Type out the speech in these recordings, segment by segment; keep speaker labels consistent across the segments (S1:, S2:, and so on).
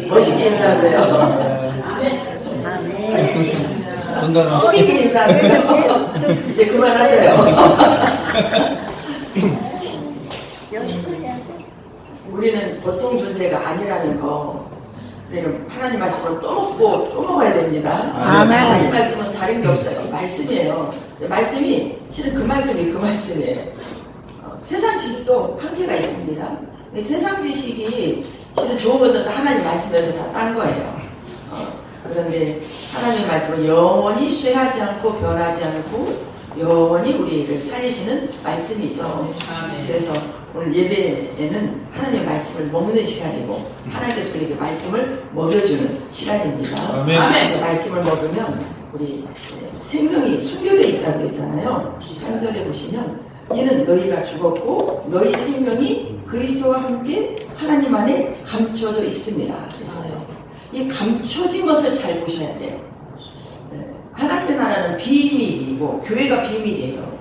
S1: 멋있게 인사하세요. 멋있게 인사하세요. 이제 그만하세요. 우리는 보통 존재가 아니라는 거, 우리는 하나님 말씀을 또 먹고 또 먹어야 됩니다.
S2: 아멘.
S1: 하나님 말씀은 다른 게 없어요. 말씀이에요. 말씀이 실은 그 말씀이에요. 세상 지식도 한계가 있습니다. 세상 지식이 실은 좋은 것은 하나님 말씀에서 다 딴 거예요. 그런데 하나님 말씀은 영원히 쇠하지 않고 변하지 않고 영원히 우리를 살리시는 말씀이죠. 그래서 오늘 예배에는 하나님의 말씀을 먹는 시간이고 하나님께서 우리에게 말씀을 먹여주는 시간입니다.
S3: 아멘.
S1: 그 말씀을 먹으면 우리 생명이 숨겨져 있다고 했잖아요. 3절에 보시면 이는 너희가 죽었고 너희 생명이 그리스도와 함께 하나님 안에 감추어져 있습니다. 그랬어요. 이 감춰진 것을 잘 보셔야 돼요. 하나님의 나라는 비밀이고 교회가 비밀이에요.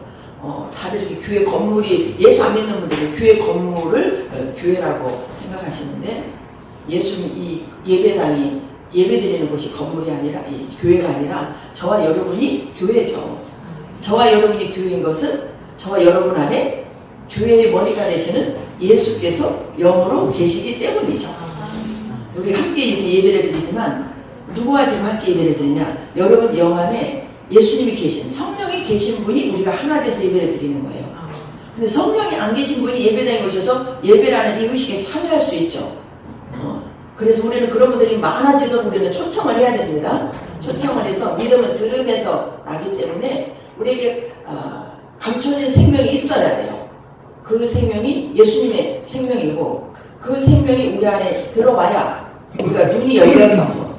S1: 다들 이렇게 교회 건물이, 예수 안 믿는 분들은 교회 건물을 교회라고 생각하시는데, 예수님 이 예배당이, 예배드리는 곳이 건물이 아니라, 이 교회가 아니라 저와 여러분이 교회죠. 저와 여러분이 교회인 것은 저와 여러분 안에 교회의 머리가 되시는 예수께서 영으로 계시기 때문이죠. 우리 함께 이렇게 예배를 드리지만 누구와 지금 함께 예배를 드리냐? 여러분 영 안에 예수님이 계신, 성령이 계신 분이 우리가 하나 돼서 예배를 드리는 거예요. 근데 성령이 안 계신 분이 예배당에 오셔서 예배라는 이 의식에 참여할 수 있죠. 그래서 우리는 그런 분들이 많아지도록 우리는 초청을 해야 됩니다. 초청을 해서 믿음은 들음에서 나기 때문에 우리에게 감춰진 생명이 있어야 돼요. 그 생명이 예수님의 생명이고 그 생명이 우리 안에 들어와야 우리가 눈이 열려서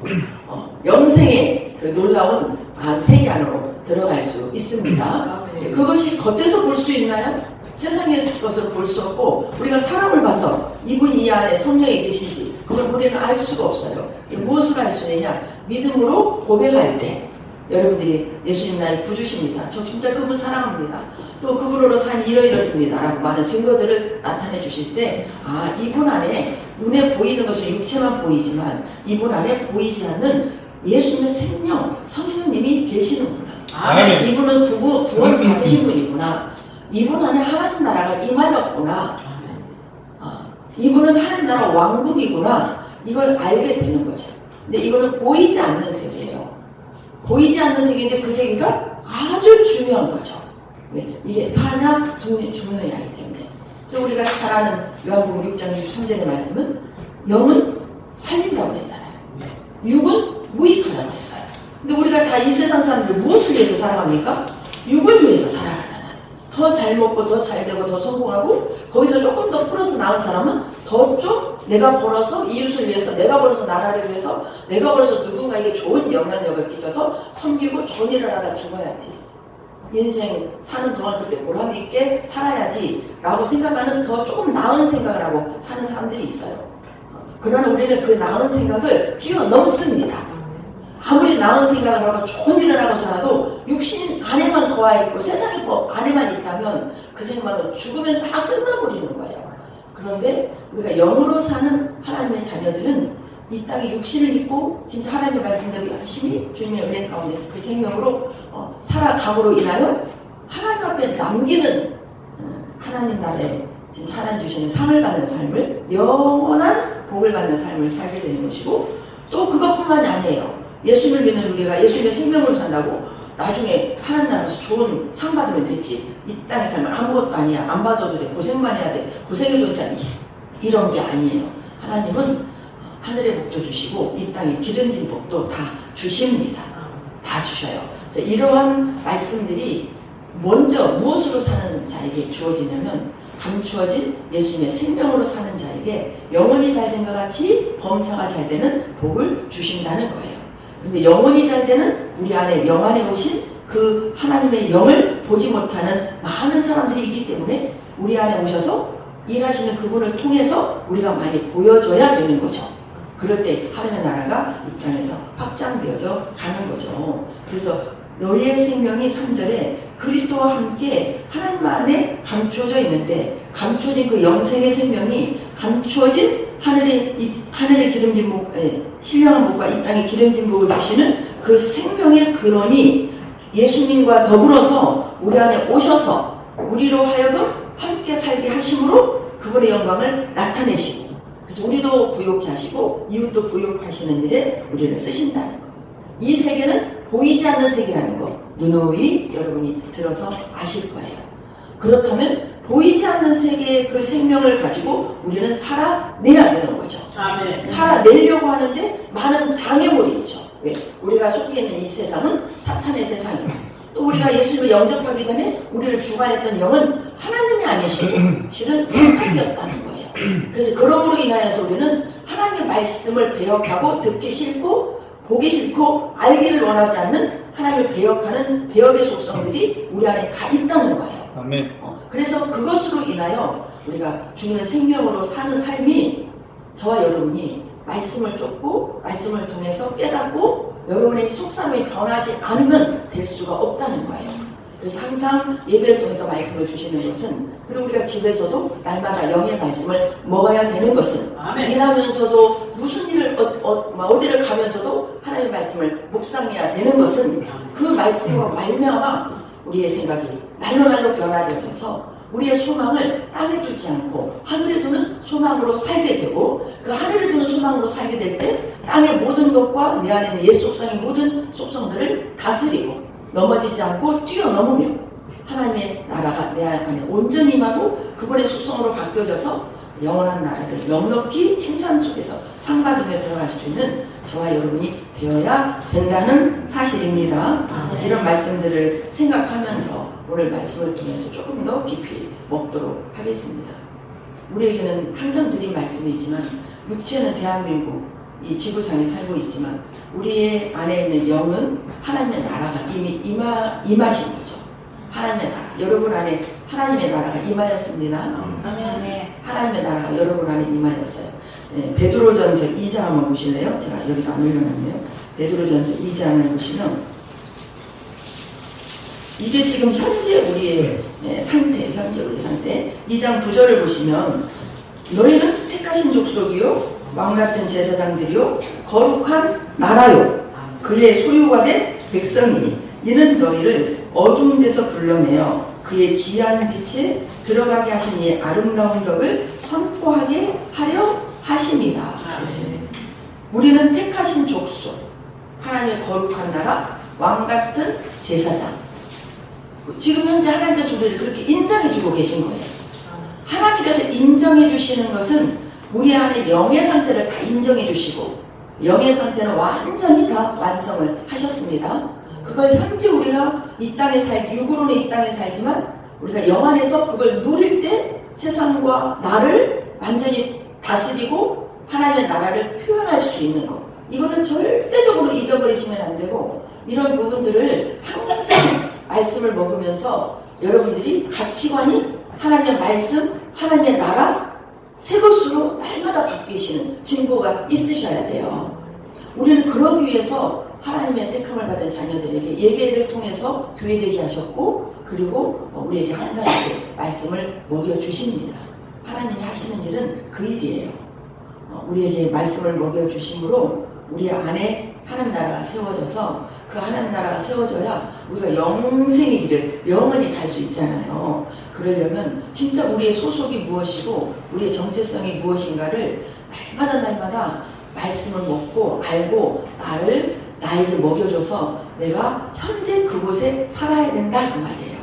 S1: 영생의 그 놀라운 세계 안으로 들어갈 수 있습니다. 그것이 겉에서 볼 수 있나요? 세상의 것을 볼 수 없고 우리가 사람을 봐서 이분이 이 안에 성령이 계신지 그걸 우리는 알 수가 없어요. 무엇을 알 수 있느냐? 믿음으로 고백할 때 여러분들이 예수님 나의 구주십니다. 저 진짜 그분 사랑합니다. 또 그분으로 산이 이러이렇습니다. 라고 많은 증거들을 나타내 주실 때 이분 안에 눈에 보이는 것은 육체만 보이지만 이분 안에 보이지 않는 예수님의 생명, 성령님이 계시는구나.
S3: 아멘.
S1: 이분은 구원 받으신 분이구나. 이분 안에 하나님 나라가 임하였구나. 이분은 하나님 나라 왕국이구나. 이걸 알게 되는 거죠. 근데 이거는 보이지 않는 세계예요. 보이지 않는 세계인데 그 세계가 아주 중요한 거죠. 왜? 이게 사냐 죽느냐이기 때문에. 그래서 우리가 잘 아는 요한복음 6장 63절의 말씀은 영은 살린다고 그랬잖아요. 육은 무익하다고 했어요. 근데 우리가 다 이 세상 사람들 무엇을 위해서 살아갑니까? 육을 위해서 살아가잖아요. 더 잘 먹고 더 잘 되고 더 성공하고 거기서 조금 더 플러스 나은 사람은 더 좀 내가 벌어서 이웃을 위해서, 내가 벌어서 나라를 위해서, 내가 벌어서 누군가에게 좋은 영향력을 끼쳐서 섬기고 좋은 일을 하다 죽어야지. 인생 사는 동안 그렇게 보람있게 살아야지 라고 생각하는 더 조금 나은 생각을 하고 사는 사람들이 있어요. 그러나 우리는 그 나은 생각을 뛰어넘습니다. 아무리 나은 생각을 하고 좋은 일을 하고 살아도 육신 안에만 거하있고 세상의 법 안에만 있다면 그 생각은 죽으면 다 끝나버리는 거예요. 그런데 우리가 영으로 사는 하나님의 자녀들은 이 땅에 육신을 입고 진짜 하나님의 말씀대로 열심히 주님의 은혜 가운데서 그 생명으로 살아감으로 인하여 하나님 앞에 남기는 하나님 나라에 진짜 하나님 주시는 상을 받는 삶을, 영원한 복을 받는 삶을 살게 되는 것이고, 또 그것뿐만이 아니에요. 예수님을 믿는 우리가 예수님의 생명으로 산다고 나중에 하나님 나라에서 좋은 상 받으면 됐지, 이 땅의 삶은 아무것도 아니야, 안 받아도 돼, 고생만 해야 돼, 고생해도 괜찮아, 이런 게 아니에요. 하나님은 하늘의 복도 주시고 이 땅에 기름진 복도 다 주십니다. 다 주셔요. 그래서 이러한 말씀들이 먼저 무엇으로 사는 자에게 주어지냐면 감추어진 예수님의 생명으로 사는 자에게 영원히 잘된 것 같이 범사가 잘 되는 복을 주신다는 거예요. 그런데 영원히 잘 되는 우리 안에 영 안에 오신 그 하나님의 영을 보지 못하는 많은 사람들이 있기 때문에 우리 안에 오셔서 일하시는 그분을 통해서 우리가 많이 보여줘야 되는 거죠. 그럴 때 하나님의 나라가 이 땅에서 확장되어져 가는 거죠. 그래서 너희의 생명이 3절에 그리스도와 함께 하나님 안에 감추어져 있는데, 감추어진 그 영생의 생명이 감추어진 하늘의 기름진 복, 신령한 복과 이 땅의 기름진 복을 주시는 그 생명의 근원이 예수님과 더불어서 우리 안에 오셔서 우리로 하여금 함께 살게 하심으로 그분의 영광을 나타내시고, 그래서 우리도 부욕케 하시고 이웃도 부욕하시는 일에 우리를 쓰신다는 것. 이 세계는 보이지 않는 세계라는 거 누누이 여러분이 들어서 아실 거예요. 그렇다면 보이지 않는 세계의 그 생명을 가지고 우리는 살아내야 되는 거죠.
S2: 아멘.
S1: 살아내려고 하는데 많은 장애물이 있죠. 왜? 우리가 속해 있는 이 세상은 사탄의 세상이고, 또 우리가 예수님을 영접하기 전에 우리를 주관했던 영은 하나님이 아니시고 실은 사탄이었다는 거예요. 그래서 그러므로 인하여서 우리는 하나님의 말씀을 배역하고 듣기 싫고 보기 싫고 알기를 원하지 않는 하나님을 배역하는 배역의 속성들이 우리 안에 다 있다는 거예요.
S3: 아멘.
S1: 그래서 그것으로 인하여 우리가 주님의 생명으로 사는 삶이 저와 여러분이 말씀을 쫓고 말씀을 통해서 깨닫고 여러분의 속사람이 변하지 않으면 될 수가 없다는 거예요. 그래서 항상 예배를 통해서 말씀을 주시는 것은, 그리고 우리가 집에서도 날마다 영의 말씀을 먹어야 되는 것은,
S2: 아멘.
S1: 일하면서도 무슨 일을 어디를 가면서도 하나님의 말씀을 묵상해야 되는 것은 그 말씀으로 말미암아 우리의 생각이 날로 변화되어서 우리의 소망을 땅에 두지 않고 하늘에 두는 소망으로 살게 되고, 그 하늘에 두는 소망으로 살게 될 때 땅의 모든 것과 내 안에 있는 옛 속성의 모든 속성들을 다스리고 넘어지지 않고 뛰어넘으며 하나님의 나라가 내 안에 온전히 임하고 그분의 속성으로 바뀌어져서 영원한 나라를 넉넉히 칭찬 속에서 상 받으며 들어갈 수 있는 저와 여러분이 되어야 된다는 사실입니다. 이런 말씀들을 생각하면서 오늘 말씀을 통해서 조금 더 깊이 먹도록 하겠습니다. 우리에게는 항상 드린 말씀이지만, 육체는 대한민국 이 지구상에 살고 있지만 우리의 안에 있는 영은 하나님의 나라가 이미 임하신 거죠. 하나님의 나라, 여러분 안에 하나님의 나라가 임하였습니다.
S2: 아멘.
S1: 하나님의 나라가 여러분 안에 임하였어요. 베드로전서 2장 한번 보실래요? 제가 여기다 안 올려놨네요. 베드로전서 2장을 보시면 이게 지금 현재 우리의 상태, 현재 우리 상태. 2장 9절을 보시면 너희는 택하신 족속이요 왕같은 제사장들이요 거룩한 나라요 그의 소유가 된 백성이니 이는 너희를 어두운 데서 불러내어 그의 귀한 빛에 들어가게 하신 이의 아름다운 덕을 선포하게 하려 하심이다. 우리는 택하신 족속, 하나님의 거룩한 나라, 왕같은 제사장. 지금 현재 하나님께서 우리를 그렇게 인정해주고 계신 거예요. 하나님께서 인정해주시는 것은 우리 안에 영의 상태를 다 인정해주시고, 영의 상태는 완전히 다 완성을 하셨습니다. 그걸 현재 우리가 이 땅에 살지, 육으로는 이 땅에 살지만 우리가 영 안에서 그걸 누릴 때 세상과 나를 완전히 다스리고 하나님의 나라를 표현할 수 있는 것, 이거는 절대적으로 잊어버리시면 안 되고, 이런 부분들을 항상 말씀을 먹으면서 여러분들이 가치관이 하나님의 말씀, 하나님의 나라 새 것으로 날마다 바뀌시는 증거가 있으셔야 돼요. 우리는 그러기 위해서 하나님의 택함을 받은 자녀들에게 예배를 통해서 교회되게 하셨고, 그리고 우리에게 항상 이렇게 말씀을 먹여주십니다. 하나님이 하시는 일은 그 일이에요. 우리에게 말씀을 먹여주심으로 우리 안에 하나님 나라가 세워져서, 그 하나님 나라가 세워져야 우리가 영생의 길을 영원히 갈 수 있잖아요. 그러려면 진짜 우리의 소속이 무엇이고 우리의 정체성이 무엇인가를 날마다 말씀을 먹고 알고 나에게 먹여줘서 내가 현재 그곳에 살아야 된다, 그 말이에요.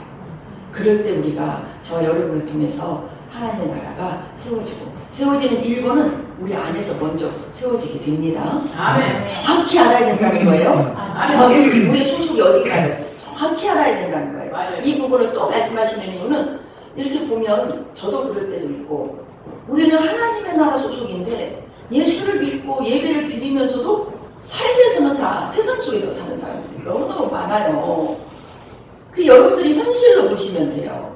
S1: 그럴 때 우리가 저와 여러분을 통해서 하나님의 나라가 세워지는 일본은 우리 안에서 먼저 세워지게 됩니다.
S2: 아멘.
S1: 정확히 알아야 된다는 거예요. 정확히 우리의 소속이 어딘가를 정확히 알아야 된다는 거예요.
S2: 맞아요.
S1: 이 부분을 또 말씀하시는 이유는 이렇게 보면 저도 그럴 때도 있고, 우리는 하나님의 나라 소속인데 예수를 믿고 예배를 드리면서도 삶에서는 다 세상 속에서 사는 사람들이 너무너무 많아요. 그 여러분들이 현실로 보시면 돼요.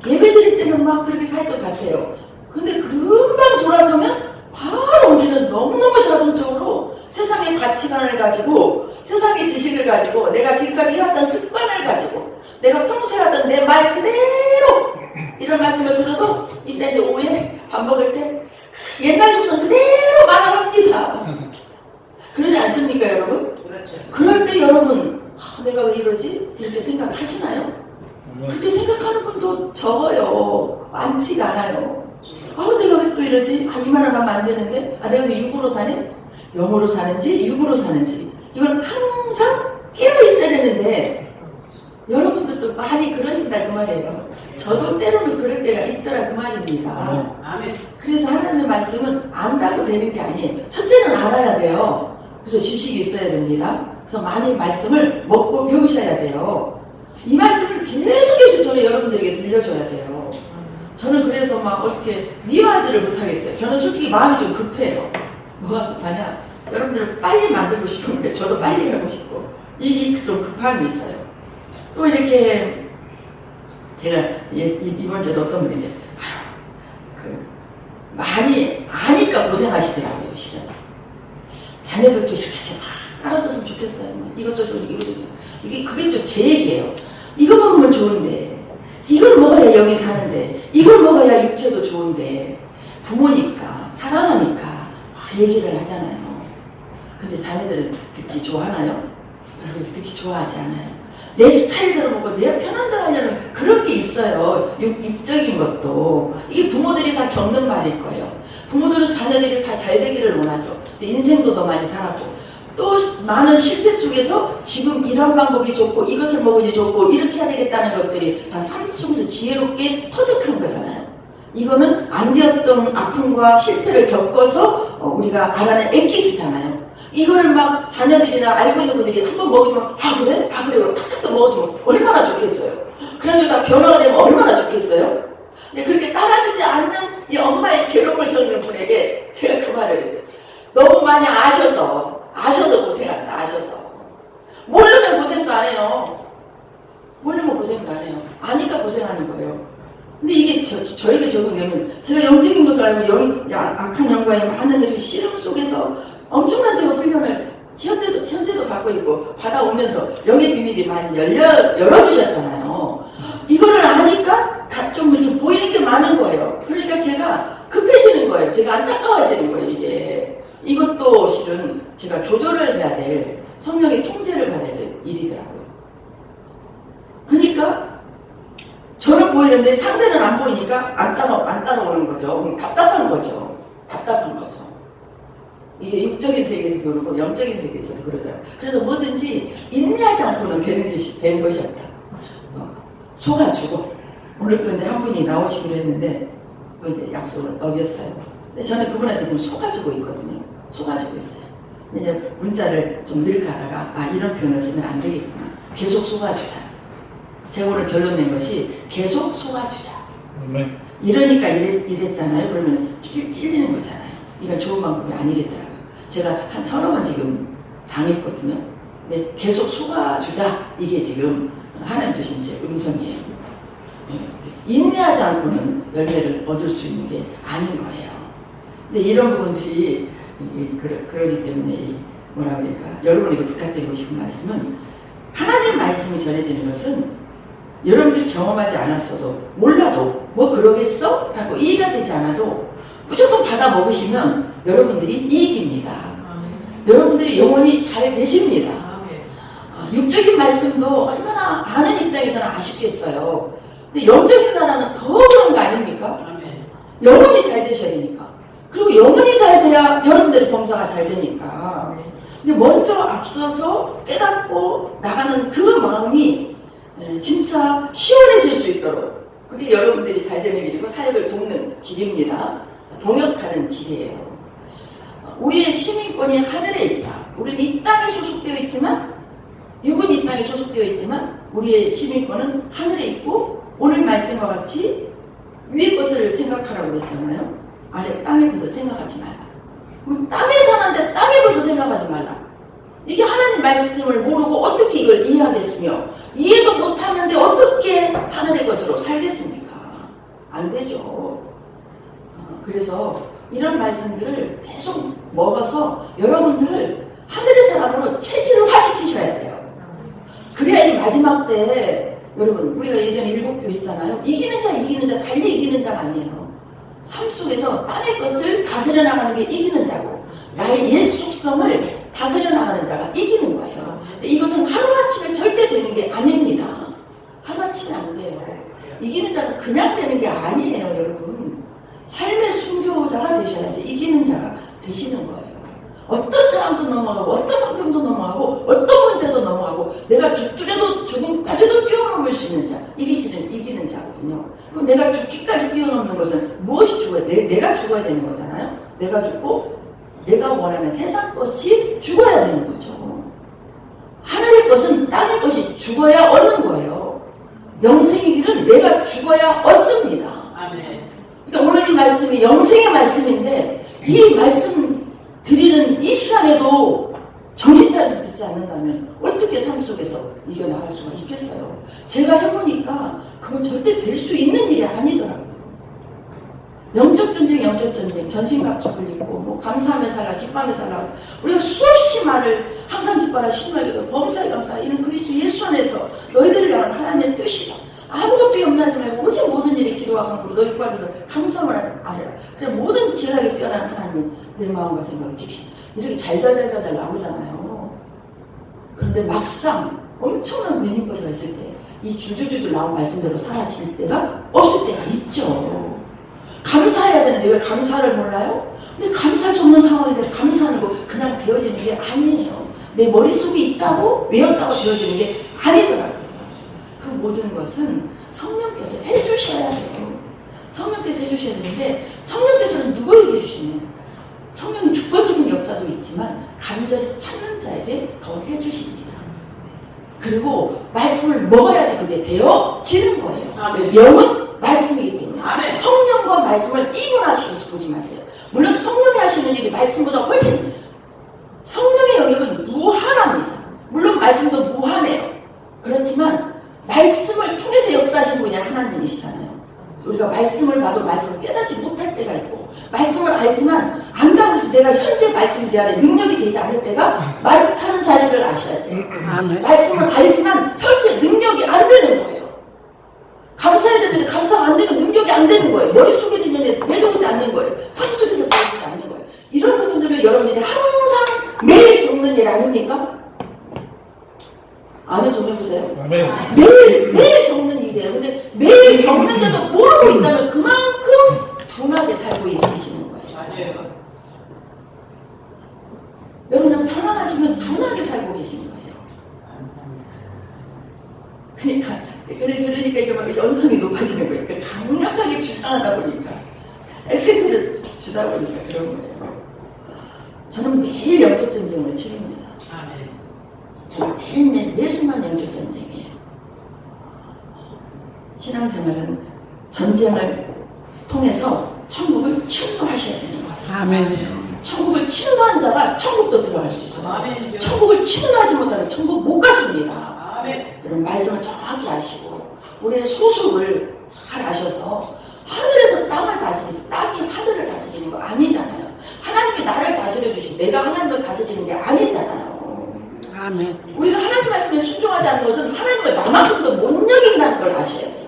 S1: 예배 드릴 때는 막 그렇게 살 것 같아요. 근데 금방 돌아서면 바로 우리는 너무너무 자동적으로 세상의 가치관을 가지고, 세상의 지식을 가지고, 내가 지금까지 해왔던 습관을 가지고, 내가 평소에 하던 내 말 그대로 이런 말씀을 들어도 이때 이제 오후에 밥 먹을 때 옛날 속성 그대로 말합니다. 그러지 않습니까, 여러분?
S2: 그렇죠.
S1: 그럴 때 여러분, 내가 왜 이러지? 이렇게 생각하시나요? 그렇게 생각하는 분도 적어요. 많지가 않아요. 내가 왜 또 이러지? 이 말을 하면 안 되는데? 내가 왜 육으로 사네? 영으로 사는지, 육으로 사는지. 이걸 항상 깨어있어야 되는데, 여러분들도 많이 그러신다, 그 말이에요. 저도 때로는 그럴 때가 있더라, 그 말입니다.
S2: 아멘.
S1: 그래서 하나님의 말씀은 안다고 되는 게 아니에요. 첫째는 알아야 돼요. 그래서 지식이 있어야 됩니다. 그래서 많이 말씀을 먹고 배우셔야 돼요. 이 말씀을 계속해서 저는 여러분들에게 들려줘야 돼요. 저는 그래서 막 어떻게 미워하지를 못하겠어요. 저는 솔직히 마음이 좀 급해요. 뭐가 급하냐? 여러분들을 빨리 만들고 싶은 거예요. 저도 빨리 가고 싶고. 이게 좀 급함이 있어요. 또 이렇게 제가 이번 주에도 어떤 분이 많이 아니까 고생하시더라고요. 시간. 자녀들도 이렇게 막 따라줬으면 좋겠어요. 이것도 좀 이것도 좀. 그게 또 제 얘기예요. 이거 먹으면 좋은데, 이걸 먹어야 영이 사는데, 이걸 먹어야 육체도 좋은데, 부모니까, 사랑하니까 얘기를 하잖아요. 근데 자녀들은 듣기 좋아하나요? 여러분 듣기 좋아하지 않아요. 내 스타일대로 먹고 내 편한 대로 하려는 그런 게 있어요. 육적인 것도. 이게 부모들이 다 겪는 말일 거예요. 부모들은 자녀들이 다 잘 되기를 원하죠. 인생도 더 많이 살았고. 또 많은 실패 속에서 지금 이런 방법이 좋고 이것을 먹으니 좋고 이렇게 해야 되겠다는 것들이 다 삶 속에서 지혜롭게 터득한 거잖아요. 이거는 안 되었던 아픔과 실패를 겪어서 우리가 알아낸 엑기스잖아요. 이거를 막 자녀들이나 알고 있는 분들이 한번 먹으면 그래? 그래요. 탁탁탁 먹어주면 얼마나 좋겠어요. 그래가지고 다 변화가 되면 얼마나 좋겠어요. 근데 그렇게 따라주지 않는 이 엄마의 괴로움을 겪는 분에게 제가 그 말을 했어요. 너무 많이 아셔서 고생한다. 아셔서 모르면 고생도 안 해요. 모르면 고생도 안 해요. 아니까 고생하는 거예요. 근데 이게 저에게 적용되면 제가 영적인 것을 알고 악한 영과의 많은 일이 씨름 속에서 엄청난 제가 훈련을 현재도 받고 있고 받아오면서 영의 비밀이 많이 열어주셨잖아요. 이거를 아니까 다 좀 이렇게 보이는 게 많은 거예요. 그러니까 제가 급해지는 거예요. 제가 안타까워지는 거예요. 이것도 실은 제가 조절을 해야 될 성령의 통제를 받아야 될 일이더라고요. 그러니까 저는 보이는데 상대는 안 보이니까 안 따라오는 거죠. 그럼 답답한 거죠. 이게 육적인 세계에서도 그렇고 영적인 세계에서도 그러더라고요. 그래서 뭐든지 인내하지 않고는 되는 것이 없다. 속아주고 오늘 근데 한 분이 나오시기로 했는데 이제 약속을 어겼어요. 근데 저는 그분한테 좀 속아주고 있거든요. 속아주고 있어요. 근데 이제 문자를 좀 늘 가다가 이런 표현을 쓰면 안 되겠구나. 계속 속아주자. 제가 오늘 결론 낸 것이 계속 속아주자. 이러니까 이랬잖아요. 그러면 찔리는 거잖아요. 이건 좋은 방법이 아니겠더라고요. 제가 한 서너 번 지금 당했거든요. 근데 계속 속아주자. 이게 지금 하나님 주신 제 음성이에요. 인내하지 않고는 열매를 얻을 수 있는 게 아닌 거예요. 근데 이런 부분들이 그러기 때문에 뭐라 그럴까? 여러분에게 부탁드리고 싶은 말씀은 하나님의 말씀이 전해지는 것은 여러분들이 경험하지 않았어도 몰라도 뭐 그러겠어? 라고 이해가 되지 않아도 무조건 받아 먹으시면 여러분들이 이깁니다. 여러분들이 영원히 잘 되십니다. 육적인 말씀도 얼마나 아는 입장에서는 아쉽겠어요. 근데 영적인 나라는 더 그런 거 아닙니까? 영원히 잘 되셔야 되니까. 그리고 영원히 잘 돼야 여러분들의 봉사가 잘 되니까. 근데 먼저 앞서서 깨닫고 나가는 그 마음이 진짜 시원해질 수 있도록 그게 여러분들이 잘 되는 길이고 사역을 돕는 길입니다. 동역하는 길이에요. 우리의 시민권이 하늘에 있다. 우리는 이 땅에 소속되어 있지만 육은 이 땅에 소속되어 있지만 우리의 시민권은 하늘에 있고 오늘 말씀과 같이 위의 것을 생각하라고 그랬잖아요. 아래 땅의 것을 생각하지 말라. 그럼 땅에 사는데 땅의 것을 생각하지 말라. 이게 하나님 말씀을 모르고 어떻게 이걸 이해하겠으며 이해도 못하는데 어떻게 하늘의 것으로 살겠습니까? 안 되죠. 그래서 이런 말씀들을 계속 먹어서 여러분들을 하늘의 사람으로 체질을 화시키셔야 돼요. 그래야 이 마지막 때 여러분 우리가 예전에 일곱교 했잖아요. 이기는 자 달리 이기는 자가 아니에요. 삶 속에서 땅의 것을 다스려 나가는 게 이기는 자고 나의 옛 속성을 다스려 나가는 자가 이기는 거예요. 이것은 하루아침에 절대 되는 게 아닙니다. 하루아침에 안 돼요. 이기는 자가 그냥 되는 게 아니에요, 여러분. 삶의 순교자가 되셔야지 이기는 자가 되시는 거예요. 어떤 사람도 넘어가고 어떤 환경도 넘어가고 어떤 문제도 넘어가고 내가 죽더라도 죽음까지도 뛰어넘을 수 있는 자, 이기는 자거든요. 그럼 내가 죽기까지 뛰어넘는 것은 무엇이 죽어야 돼? 내가 죽어야 되는 거잖아요. 내가 죽고 내가 원하는 세상 것이 죽어야 되는 거죠. 하늘의 것은 땅의 것이 죽어야 얻는 거예요. 영생의 길은 내가 죽어야 얻습니다.
S2: 아멘.
S1: 그러니까 오늘 이 말씀이 영생의 말씀인데 이 말씀 드리는 이 시간에도 정신 차리지 듣지 않는다면 어떻게 삶 속에서 이겨나갈 수가 있겠어요? 제가 해보니까 그건 절대 될 수 있는 일이 아니더라고요. 영적 전쟁, 전신갑주를 입고 뭐 감사하며 살라, 기뻐하며 살라. 우리가 수없이 말을 항상 기뻐하라, 신뢰하기도 범사에 감사하라. 이런 그리스도 예수 안에서 너희들을 향한 하나님의 뜻이다. 아무것도 염려하지 말고 오직 모든 일에 기도와 간구로 너희 구하면서 감사를 하라. 그래 모든 지혜하게 뛰어난 하나님 내 마음과 생각을 직신 이렇게 잘 나오잖아요. 그런데 막상 엄청난 근심거리가 있을 때 이 줄줄줄줄 나온 말씀대로 사라질 때가 없을 때가 있죠. 감사해야 되는데 왜 감사를 몰라요? 근데 감사할 수 없는 상황에 대해서 감사하는 거 그냥 배워지는 게 아니에요. 내 머릿속에 있다고 외웠다고 배워지는 게 아니더라고요. 그 모든 것은 성령께서 해주셔야 돼요. 성령께서 해주셔야 되는데 성령께서는 누구에게 해주시냐? 성령이 주권적인 역사도 있지만 간절히 찾는 자에게 더 해주십니다. 그리고 말씀을 먹어야지 그게 되어지는 거예요. 아멘. 영은 말씀이기 때문에 아멘. 성령과 말씀을 이분하시면서 보지 마세요. 물론 성령이 하시는 일이 말씀보다 훨씬 성령의 영역은 무한합니다. 물론 말씀도 무한해요. 그렇지만 말씀을 통해서 역사하신 분이 하나님이시잖아요. 우리가 말씀을 봐도 말씀을 깨닫지 못할 때가 있고 말씀을 알지만 안다고 해서 내가 현재 말씀에 대한 능력이 되지 않을 때가 많다는 사실을 아셔야 돼요. 말씀을 알지만 현재 능력이 안 되는 거예요. 감사해야 되는데 감사가 안 되면 능력이 안 되는 거예요. 머릿속에 있는데 내려오지 않는 거예요. 삶 속에서 내려오지 않는 거예요. 이런 부분들을 여러분들이 항상 매일 겪는 일 아닙니까? 아멘 좀 해보세요. 아멘. 매일 겪는 일이에요. 근데 매일 겪는데도 모르고 있다면 그만큼 둔하게 살고 있으시는 거예요. 맞아요. 여러분 편안하시면 둔하게 살고 계신 거예요. 그러니까 이게 막 연성이 높아지는 거예요. 그러니까 강력하게 주장하다 보니까 액센트를 주다 보니까 그런 거예요. 저는 매일 영적 전쟁을 치릅니다. 저는 매일매일 매순간 영적 전쟁이에요. 신앙생활은 전쟁을 통해서 천국을 침노하셔야 되는 거예요. 아멘. 천국을 침노한 자가 천국도 들어갈 수 있어요. 아멘. 천국을 침노하지 못하면 천국 못 가십니다. 아멘. 이런 말씀을 정확히 아시고 우리의 소속을 잘 아셔서 하늘에서 땅을 다스리지 땅이 하늘을 다스리는 거 아니잖아요. 하나님이 나를 다스려 주시 내가 하나님을 다스리는 게 아니잖아요. 아멘. 우리가 하나님 말씀에 순종하지 않는 것은 하나님을 나만큼도 못 여긴다는 걸 아셔야 돼요.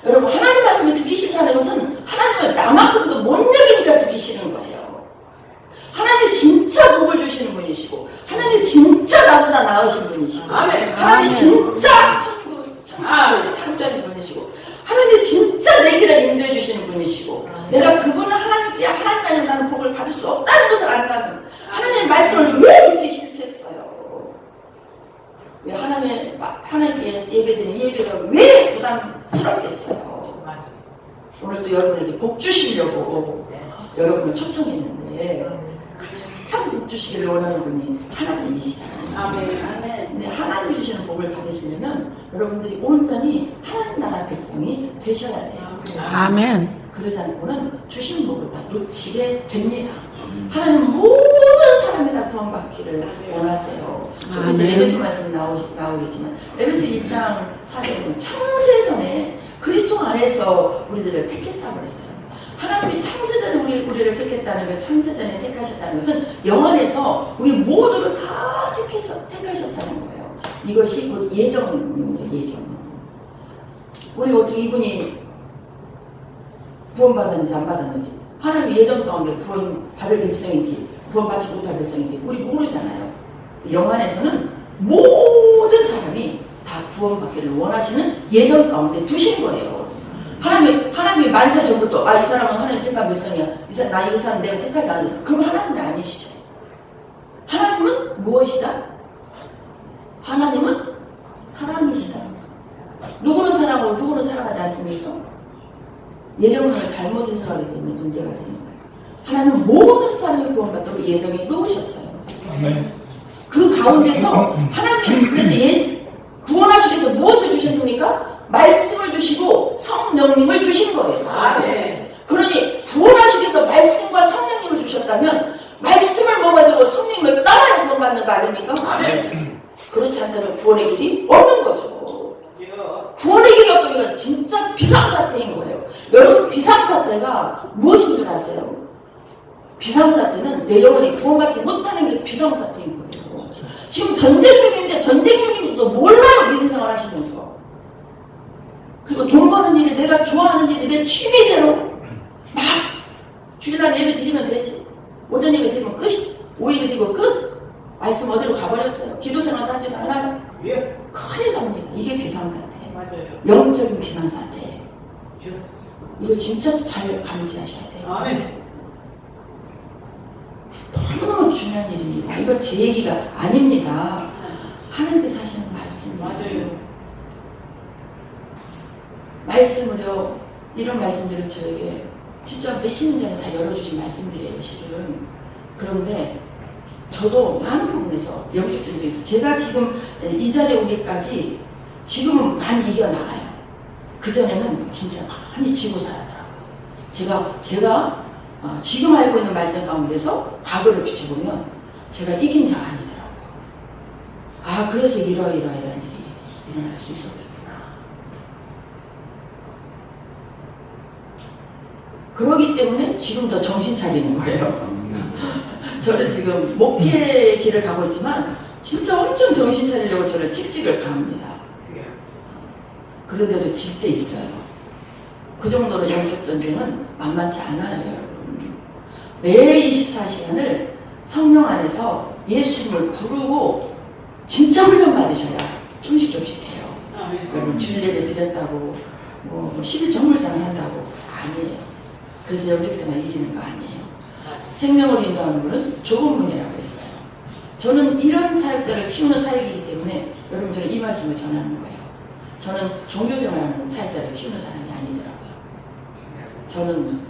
S1: 여러분 하나님 말씀을 듣기 싫다는 것은 하나님을 나만큼도 못 여기니까 듣기 싫은 거예요. 하나님이 진짜 복을 주시는 분이시고 하나님이 진짜 나보다 나으신 분이시고 아멘. 하나님이 진짜 천국을 창조하신 분이시고 하나님이 진짜 내 길을 인도해 주시는 분이시고 내가 그분은 하나님 아니면 나는 복을 받을 수 없다는 것을 안다면 하나님의 말씀을 왜 듣기 싫겠어요? 왜 하나님께 예배드리는 예배가 왜 부담스럽겠어요? 오늘 또 여러분에게 복 주시려고 여러분을 초청했는데 가장 복 주시기를 원하는 분이 하나님이시잖아요. 아멘. 근데 하나님이 주시는 복을 받으시려면 여러분들이 온전히 하나님 나라 백성이 되셔야 돼요. 아멘. 그러지 않고는 주신 복을 다 놓치게 됩니다. 하나님 모든 사람이 다 구원받기를 원하세요. 에베소 말씀 나오겠지만 에베소 1장 4절은 창세전에 그리스도 안에서 우리들을 택했다고 그랬어요. 하나님이 창세전에 우리를 택했다는 것, 창세전에 택하셨다는 것은 영 안에서 우리 모두를 다 택하셨다는 거예요. 이것이 곧 예정이에요. 예정. 우리가 어떻게 이분이 구원받았는지 안 받았는지, 하나님 예정 가운데 구원받을 백성인지 구원받지 못할 백성인지 우리 모르잖아요. 영안에서는 모든 사람이 다 구원받기를 원하시는 예정 가운데 두신 거예요. 하나님이 만세 전부터 이 사람은 하나님 택한 백성이야. 이 사람 내가 택하지 않아서. 그럼 하나님이 아니시죠. 하나님은 무엇이다? 하나님은 사랑이시다. 누구는 사랑하고 누구는 사랑하지 않습니까? 예정을 잘못 해석하기 때문에 문제가 되는 거예요. 하나님은 모든 사람이 구원받도록 예정에 놓으셨어요. 그 가운데서 하나님이 그래서 구원하시기 위해서 무엇을 주셨습니까? 말씀을 주시고 성령님을 주신 거예요. 그러니 구원하시기 위해서 말씀과 성령님을 주셨다면 말씀을 먹어야 되고 성령님을 따라야 구원받는 거 아닙니까? 그렇지 않다면 구원의 길이 없는 거죠. 구원의 길이 없던 건 진짜 비상사태인 거예요. 여러분, 비상사태가 무엇인 줄 아세요? 비상사태는 내 영혼이 구원받지 못하는 게 비상사태인 거예요. 지금 전쟁 중인데 전쟁 중인지도 몰라요. 믿음 생활 하시면서. 그리고 돈 버는 일이 내가 좋아하는 일이 내 취미대로 막 주일날 예배 드리면 되지. 오전 예배 드리면 끝이. 오후 예배 드리고 끝. 말씀 어디로 가버렸어요. 기도 생활도 하지도 않아요. 큰일 납니다. 이게 비상사태. 영적인 비상사태. 이거 진짜 잘 감지하셔야 돼요. 너무너무 중요한 일입니다. 이거 제 얘기가 아닙니다. 하나님께서 하시는 말씀이에요. 말씀으로 이런 말씀들을 저에게 진짜 몇십 년 전에 다 열어주신 말씀들이에요. 실은. 그런데 저도 많은 부분에서 영적 전쟁에서 제가 지금 이 자리에 오기까지 지금은 많이 이겨나가요. 그전에는 진짜 많이 지고 살았더라고요. 제가 지금 알고 있는 말씀 가운데서 과거를 비춰보면 제가 이긴 자가 아니더라고요. 그래서 이러이러한 일이 일어날 수 있었겠구나. 그러기 때문에 지금 더 정신 차리는 거예요. 저는 지금 목회의 길을 가고 있지만 진짜 엄청 정신 차리려고 저를 칙칙을 갑니다. 그런데도 질 때 있어요. 그 정도로 영적 전쟁은 만만치 않아요, 여러분. 매일 24시간을 성령 안에서 예수님을 부르고 진짜 훈련 받으셔야 조금씩 해요. 여러분 주일 예배 드렸다고 10일 정물상을 한다고 아니에요. 그래서 영적 생활 이기는 거 아니에요. 생명을 인도하는 분은 좁은 문이라고 했어요. 저는 이런 사역자를 키우는 사역이기 때문에 여러분 저는 이 말씀을 전하는 거예요. 저는 종교생활하는 사역자를 키우는 사람이 아니더라고요. 저는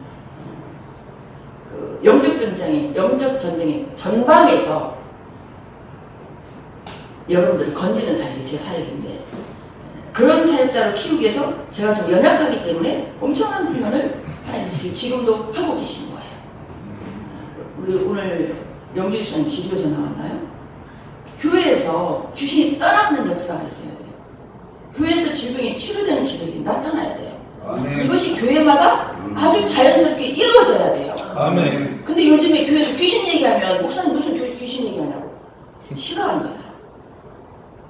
S1: 영적 전쟁의 전방에서 여러분들을 건지는 사역이 제 사역인데 그런 사역자를 키우기 위해서 제가 좀 연약하기 때문에 엄청난 훈련을 지금도 하고 계시는 거예요. 우리 오늘 영주 집사님 기도에서 나왔나요? 교회에서 귀신이 떠나가는 역사가 있어야 돼요. 교회에서 질병이 치료되는 기적이 나타나야 돼요. 아멘. 이것이 교회마다 아주 자연스럽게 이루어져야 돼요.
S2: 아멘.
S1: 근데 요즘에 교회에서 귀신 얘기하면 목사님 무슨 교회 귀신 얘기하냐고 싫어합니다.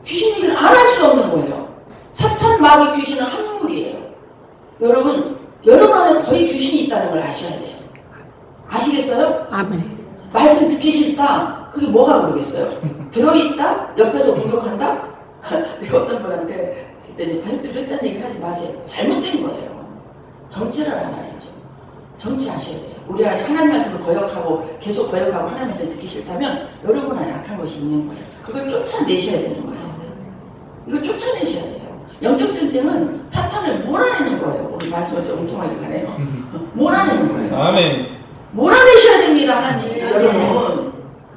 S1: 귀신 얘기를 안 할 수 없는 거예요. 사탄, 마귀, 귀신은 한물이에요. 여러분 안에 거의 귀신이 있다는 걸 아셔야 돼요. 아시겠어요?
S3: 아멘.
S1: 말씀 듣기 싫다. 그게 뭐가 그러겠어요? 들어있다? 옆에서 공격한다? 내가 어떤 분한테 그때 들었다는 얘기 하지 마세요. 잘못된 거예요. 정체를 알아야죠. 정체하셔야 돼요. 우리 안에 하나님 말씀을 계속 거역하고 하나님 말씀을 듣기 싫다면 여러분 안에 악한 것이 있는 거예요. 그걸 쫓아내셔야 되는 거예요. 이걸 쫓아내셔야 돼요. 영적 전쟁은 사탄을 몰아내는 거예요. 우리 말씀을 좀 엉뚱하게 가네요. 몰아내는 거예요.
S2: 아멘.
S1: 몰아내셔야 됩니다, 하나님. 여러분.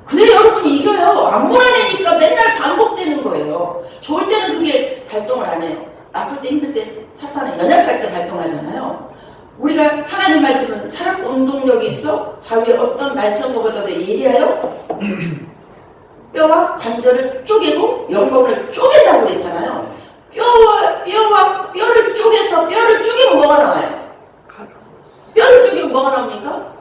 S1: 그래 여러분이 이겨요. 안 몰아내니까 맨날 반복되는 거예요. 좋을 때는 그게 발동을 안 해요. 나쁠 때 힘들 때 사탄은 연약할 때 발동하잖아요. 우리가 하나님 말씀은 사람 운동력이 있어 자위에 어떤 날성거보다 더 예리하여 뼈와 관절을 쪼개고 영광을 쪼갠다고 그랬잖아요. 뼈를 쪼개서 뼈를 쪼개면 뭐가 나와요? 뼈를 쪼개면 뭐가 나옵니까?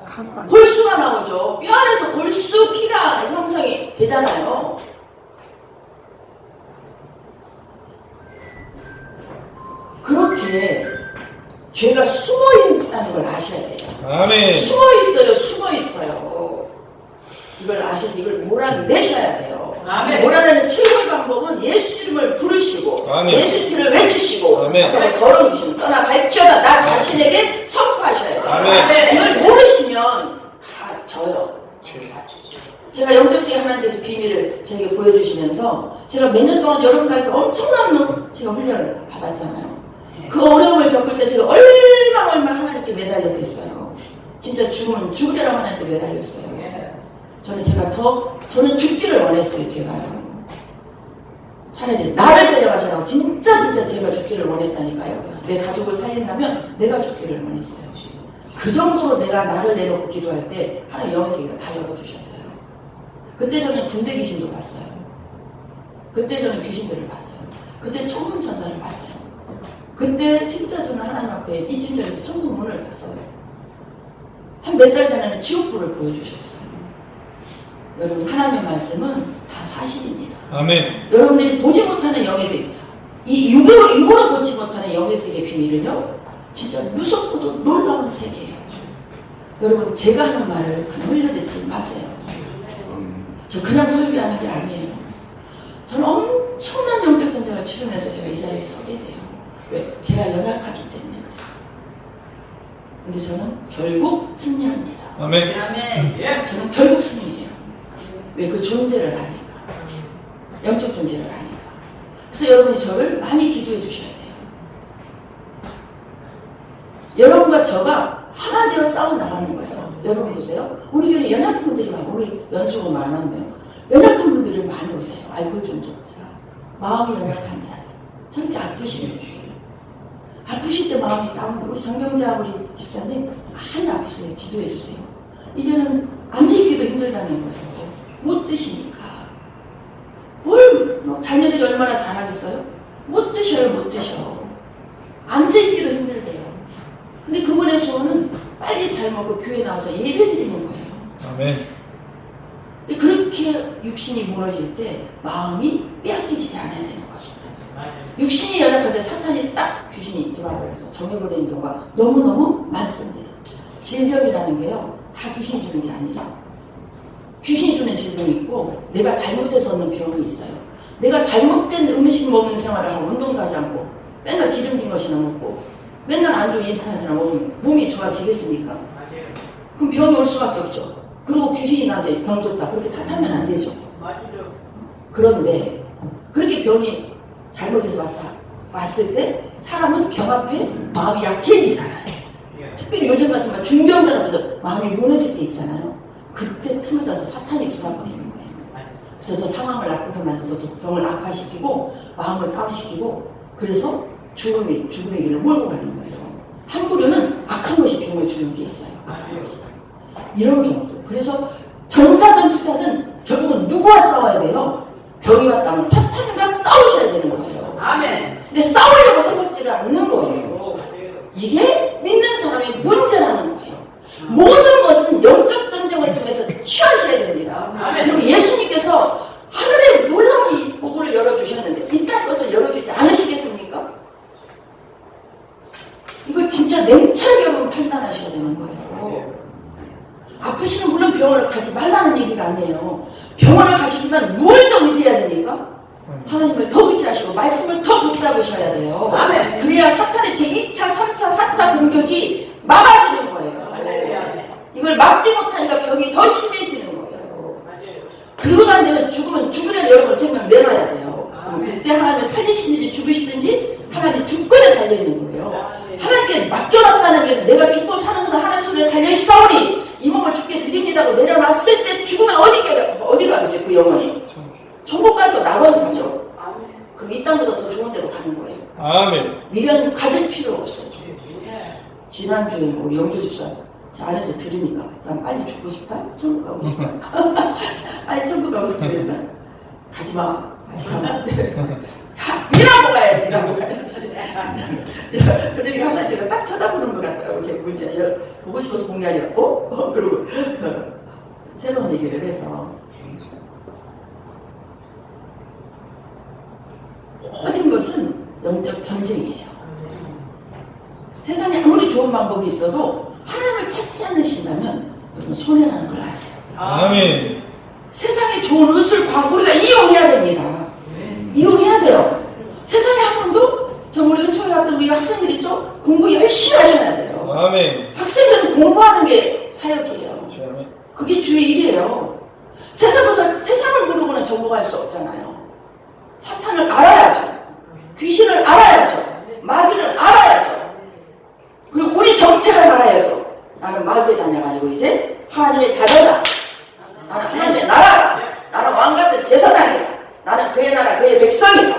S1: 골수가 나오죠. 뼈 안에서 골수 피가 형성이 되잖아요. 그렇게 죄가 숨어있는 있다는 걸 아셔야 돼요.
S2: 아멘.
S1: 숨어 있어요. 숨어 있어요. 이걸 아셔서 이걸 몰아내셔야 돼요.
S3: 아멘.
S1: 몰아내는 최고의 방법은 예수 이름을 부르시고
S2: 아멘.
S1: 예수 이름을 외치시고
S2: 아멘.
S1: 더러운 귀신 떠나갈지어다 나 자신에게 선포하셔야 돼요.
S2: 아멘.
S1: 이걸 모르시면 다 져요. 제가 영적세계 하나님께서 비밀을 저에게 보여주시면서 제가 몇 년 동안 여러분들에서 엄청난 제가 훈련을 받았잖아요. 그 어려움을 겪을 때 제가 얼마나 하나님께 매달렸겠어요. 진짜 죽으려고 하나님께 매달렸어요. 저는 죽기를 원했어요. 제가요. 차라리 나를 데려가시라고 진짜 제가 죽기를 원했다니까요. 내 가족을 살린다면 내가 죽기를 원했어요. 그 정도로 내가 나를 내놓고 기도할 때 하나님 영의 세계가 다 열어주셨어요. 그때 저는 군대 귀신도 봤어요. 그때 저는 귀신들을 봤어요. 그때 천문천사를 봤어요. 그때 진짜 저는 하나님 앞에 이 진짜에서 천국 문을 봤어요. 한 몇 달 전에는 지옥불을 보여주셨어요. 여러분 하나님의 말씀은 다 사실입니다.
S2: 아멘.
S1: 여러분들이 보지 못하는 영의 세계, 이 육으로 보지 못하는 영의 세계 비밀은요, 진짜 무섭고도 놀라운 세계예요. 여러분 제가 하는 말을 그냥 흘려듣지 마세요. 저 그냥 설교하는 게 아니에요. 저는 엄청난 영적 전쟁을 치르면서 제가 이 자리에 서게 돼요. 왜? 제가 연약하기 때문에 그래요. 근데 저는 결국 승리합니다.
S2: 아멘.
S3: 아멘.
S1: 저는 결국 승리해요. 왜? 그 존재를 아니까. 영적 존재를 아니까. 그래서 여러분이 저를 많이 기도해 주셔야 돼요. 여러분과 저가 하나 되어 싸워 나가는 거예요. 여러분 보세요. 우리 교회 연약한 분들이 많아요. 우리 연수가 많은데요. 연약한 분들이 많이 오세요. 알코올 중독자, 마음이 연약한 자, 저렇게 아프시면 아프실 때 마음이 다운. 우리 정경자 우리 집사님 많이 아프세요. 기도해 주세요. 이제는 앉아있기도 힘들다는 거예요. 못 드시니까. 자녀들이 얼마나 잘하겠어요? 못 드셔요. 못 드셔. 앉아있기도 힘들대요. 근데 그분의 소원은 빨리 잘 먹고 교회 나와서 예배 드리는 거예요.
S2: 아멘.
S1: 근데 그렇게 육신이 무너질 때 마음이 빼앗기지 않아야 되는 거죠. 육신이 연약할 때 사탄이 딱 귀신이 들어와버려서 정해버리는 경우가 너무너무 많습니다. 질병이라는 게요, 다 귀신이 주는 게 아니에요. 귀신이 주는 질병이 있고 내가 잘못해서 얻는 병이 있어요. 내가 잘못된 음식 먹는 생활을 하고 운동도 하지 않고 맨날 기름진 것이나 먹고 맨날 안 좋은 인스턴트나 먹으면 몸이 좋아지겠습니까? 그럼 병이 올 수밖에 없죠. 그리고 귀신이 나한테 병 줬다 그렇게 탓하면 안 되죠. 그런데 그렇게 병이 잘못해서 왔을 때 사람은 병 앞에 마음이 약해지잖아요. 특별히 요즘 같은 막 중병들한테도 마음이 무너질 때 있잖아요. 그때 틈을 타서 사탄이 들어버리는 거예요. 그래서 더 상황을 나쁘게 만들고 병을 악화시키고 마음을 다운시키고 그래서 죽음의 길을 몰고 가는 거예요. 한 부류는 악한 것이 병을 주는 게 있어요. 악한 것이. 이런 경우도. 그래서 전자든 후자든 결국은 누구와 싸워야 돼요? 병이 왔다면 사탄과 싸우셔야 되는 거예요.
S3: 아멘.
S1: 근데 싸우려고 생각지를 않는 거예요. 이게 믿는 사람의 문제라는 거예요. 모든 것은 영적 전쟁을 통해서 취하셔야 됩니다. 그리고 예수님께서 하늘의 놀라운 이 복을 열어주셨는데 이 땅 것을 열어주지 않으시겠습니까? 이걸 진짜 냉철하게 여러분 판단하셔야 되는 거예요. 아프시면 물론 병원을 가지 말라는 얘기가 아니에요. 병원을 가시려면 뭘 더 의지해야 됩니까? 하나님을 더 의지하시고 말씀을 더 붙잡으셔야 돼요.
S3: 아멘.
S1: 그래야 사탄의 제2차, 3차, 4차 공격이 막아지는 거예요. 이걸 막지 못하니까 병이 더 심해지는 거예요. 그리고 난 되면 죽으면 죽으려면 여러분 생명 내놔야 돼요. 그럼 그때 하나님을 살리시든지 죽으시든지 하나님 주권에 달려있는 거예요. 하나님께 맡겨놨다는 게 내가 죽고 사는면서 하나님 손에 달려있사오니 이 몸을 죽게 드립니다고 내려놨을 때 죽으면 어디 가겠어요? 그 영혼이? 천국 가죠. 낙원 가죠. 그럼 이 땅보다 더 좋은 데로 가는 거예요.
S2: 아멘.
S1: 미련 가질 필요 없어요. 지난주에 우리 영조 집사 저 안에서 들으니까 난 빨리 죽고 싶다? 천국 가고 싶다? 아니 천국 가고 싶다 그랬나? 가지마. 일하고 가야지. 일하고 가야지. 그러니까 하나 제가 딱 쳐다보는 것 같더라고. 제 분이 보고 싶어서 본 게 아니라 그리고 새로운 얘기를 해서 모든 것은 영적 전쟁이에요. 세상에 아무리 좋은 좋은 방법이 있어도 하나님을 찾지 않으신다면 여러분 손해라는 걸 아세요.
S2: 아멘.
S1: 세상에 좋은 의술 과학 우리가 이용해야 됩니다. 이용해야 돼요. 세상에 한 번도 우리 은총에 갔던 우리 학생들이 있죠? 공부 열심히 하셔야 돼요.
S2: 아멘.
S1: 학생들은 공부하는 게 사역이에요.
S2: 아멘.
S1: 그게 주의 일이에요. 세상을 모르고는 정복할 수 없잖아요. 사탄을 알아야죠. 귀신을 알아야죠. 마귀를 알아야죠. 그리고 우리 정체를 알아야죠. 나는 마귀의 자녀가 아니고 이제 하나님의 자녀다. 나는 하나님의 나라다. 나는 왕같은 제사장이다. 나는 그의 나라 그의 백성이다.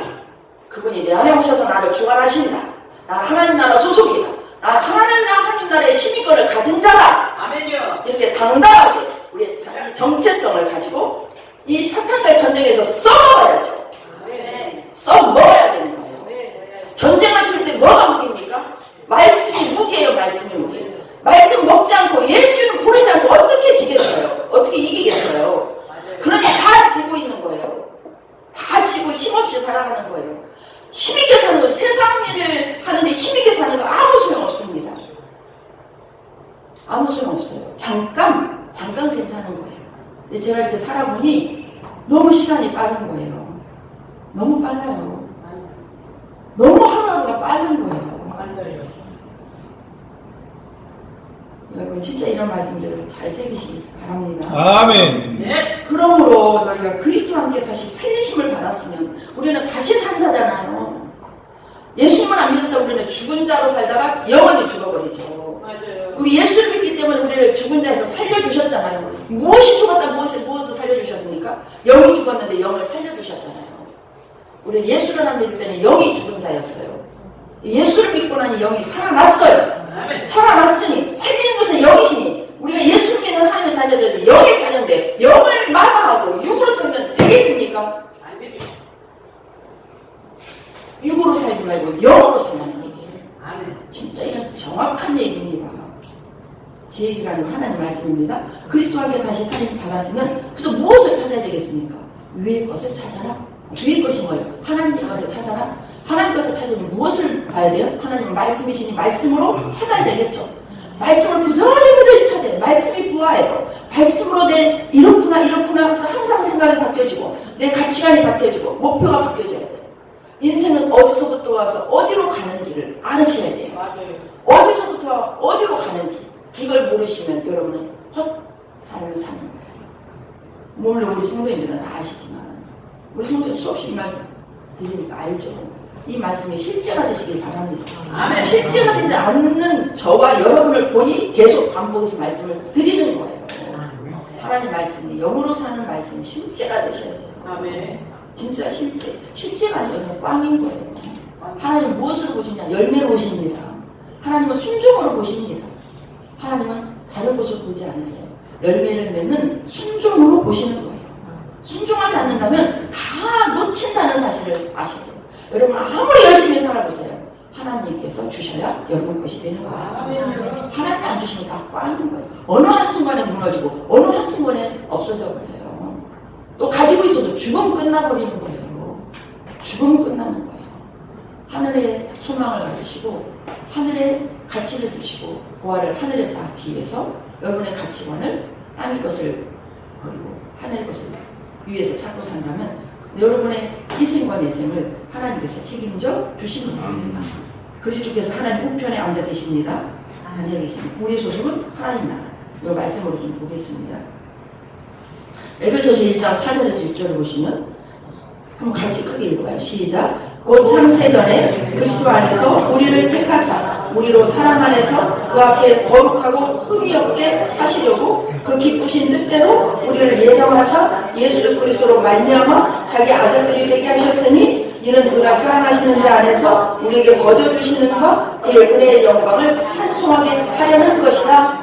S1: 그분이 내 안에 오셔서 나를 주관하신다. 나는 하나님 나라 소속이다. 나는 하나님 나라의 시민권을 가진 자다.
S3: 아멘요.
S1: 이렇게 당당하게 우리의 정체성을 가지고 이 사탄과의 전쟁에서 써먹어야죠. 써먹어야 되는 거예요. 전쟁을 칠 때 뭐가 무기입니까? 말씀이 무기예요. 말씀이 무기예요. 말씀 먹지 않고 예수는 부르지 않고 어떻게 지겠어요? 어떻게 이기겠어요? 그러니 다 지고 있는 거예요. 다 지고 힘없이 살아가는 거예요. 힘있게 사는 거, 세상 일을 하는데 힘있게 사는 거 아무 소용 없습니다. 아무 소용 없어요. 잠깐 괜찮은 거예요. 근데 제가 이렇게 살아보니 너무 시간이 빠른 거예요. 너무 빨라요. 너무 하루하루가 빠른 거예요. 여러분 진짜 이런 말씀들을 잘 새기시기 바랍니다.
S2: 아멘.
S3: 네.
S1: 그러므로 너희가 그리스도와 함께 다시 살리심을 받았으면 우리는 다시 산자잖아요. 예수님을 안 믿었다고 우리는 죽은 자로 살다가 영원히 죽어버리죠.
S3: 맞아요.
S1: 우리 예수를 믿기 때문에 우리를 죽은 자에서 살려주셨잖아요. 무엇이 죽었다 무엇을 살려주셨습니까? 영이 죽었는데 영을 살려주셨잖아요. 우리는 예수를 안 믿을 때는 영이 죽은 자였어요. 예수를 믿고 나니 영이 살아났어요. 살아났으니 살리는 것은 영이시니 우리가 예수를 믿는 하나님의 자녀들은 영의 자녀인데 영을 마다하고 육으로 살면 되겠습니까?
S3: 안 되죠.
S1: 육으로 살지 말고 영으로 살라는 얘기예요.
S3: 아멘.
S1: 진짜 이건 정확한 얘기입니다. 제 얘기가 아니고 하나님 말씀입니다. 그리스도와 함께 다시 살림 받았으면 그래서 무엇을 찾아야 되겠습니까? 위의 것을 찾아라. 위의 것이 뭐예요? 하나님의 것을 찾아라. 하나님 것을 찾으면 무엇을 봐야 돼요? 하나님은 말씀이시니 말씀으로 찾아야 되겠죠. 말씀을 부지런히 찾아야 돼요. 말씀이 부하예요. 말씀으로 내 이렇구나 하면서 항상 생각이 바뀌어지고 내 가치관이 바뀌어지고 목표가 바뀌어져야 돼요. 인생은 어디서부터 와서 어디로 가는지를 알으셔야 돼요.
S3: 맞아요.
S1: 어디서부터 어디로 가는지 이걸 모르시면 여러분은 헛삶을 사는 거예요. 물론 우리 성도님들은 다 아시지만 우리 성도님 수없이 이 말씀 들으니까 알죠. 이 말씀이 실제가 되시길 바랍니다.
S3: 아멘.
S1: 실제가 되지 않는 저와 여러분을 보니 계속 반복해서 말씀을 드리는 거예요. 하나님 말씀이 영으로 사는 말씀이 실제가 되셔야 돼요.
S3: 아멘.
S1: 진짜 실제가 아니어서 꽝인 거예요. 하나님은 무엇으로 보시냐? 열매로 보십니다. 하나님은 순종으로 보십니다. 하나님은 다른 것을 보지 않으세요. 열매를 맺는 순종으로 보시는 거예요. 순종하지 않는다면 다 놓친다는 사실을 아셔야 돼요. 여러분 아무리 열심히 살아보세요. 하나님께서 주셔야 여러분 것이 되는 거예요. 하나님 안 주시면 다 꽝인 거예요. 어느 한순간에 무너지고 어느 한순간에 없어져 버려요. 또 가지고 있어도 죽음 끝나버리는 거예요. 죽음 끝나는 거예요. 하늘의 소망을 가지시고 하늘의 가치를 두시고 보화를 하늘에 쌓기 위해서 여러분의 가치관을 땅의 것을 버리고 하늘의 것을 위에서 찾고 산다면 여러분의 희생과 내생을 하나님께서 책임져 주시는 겁니다. 그리스도께서 하나님 우편에 앉아 계십니다. 앉아 계십니다. 우리 소속은 하나님 나라. 이 말씀으로 좀 보겠습니다. 에베소서 1장 4절에서 6절을 보시면 한번 같이 크게 읽어봐요. 시작. 곧 창세전에 그리스도 안에서 우리를 택하사 우리로 사랑 안에서 그 앞에 거룩하고 흠이 없게 하시려고 그 기쁘신 뜻대로 우리를 예정하사 예수 그리스도로 말미암아 자기 아들들이 되게 하셨으니 이는 그가 사랑하시는 자 안에서 우리에게 거저주시는 것 그의 은혜의 영광을 찬송하게 하려는 것이다.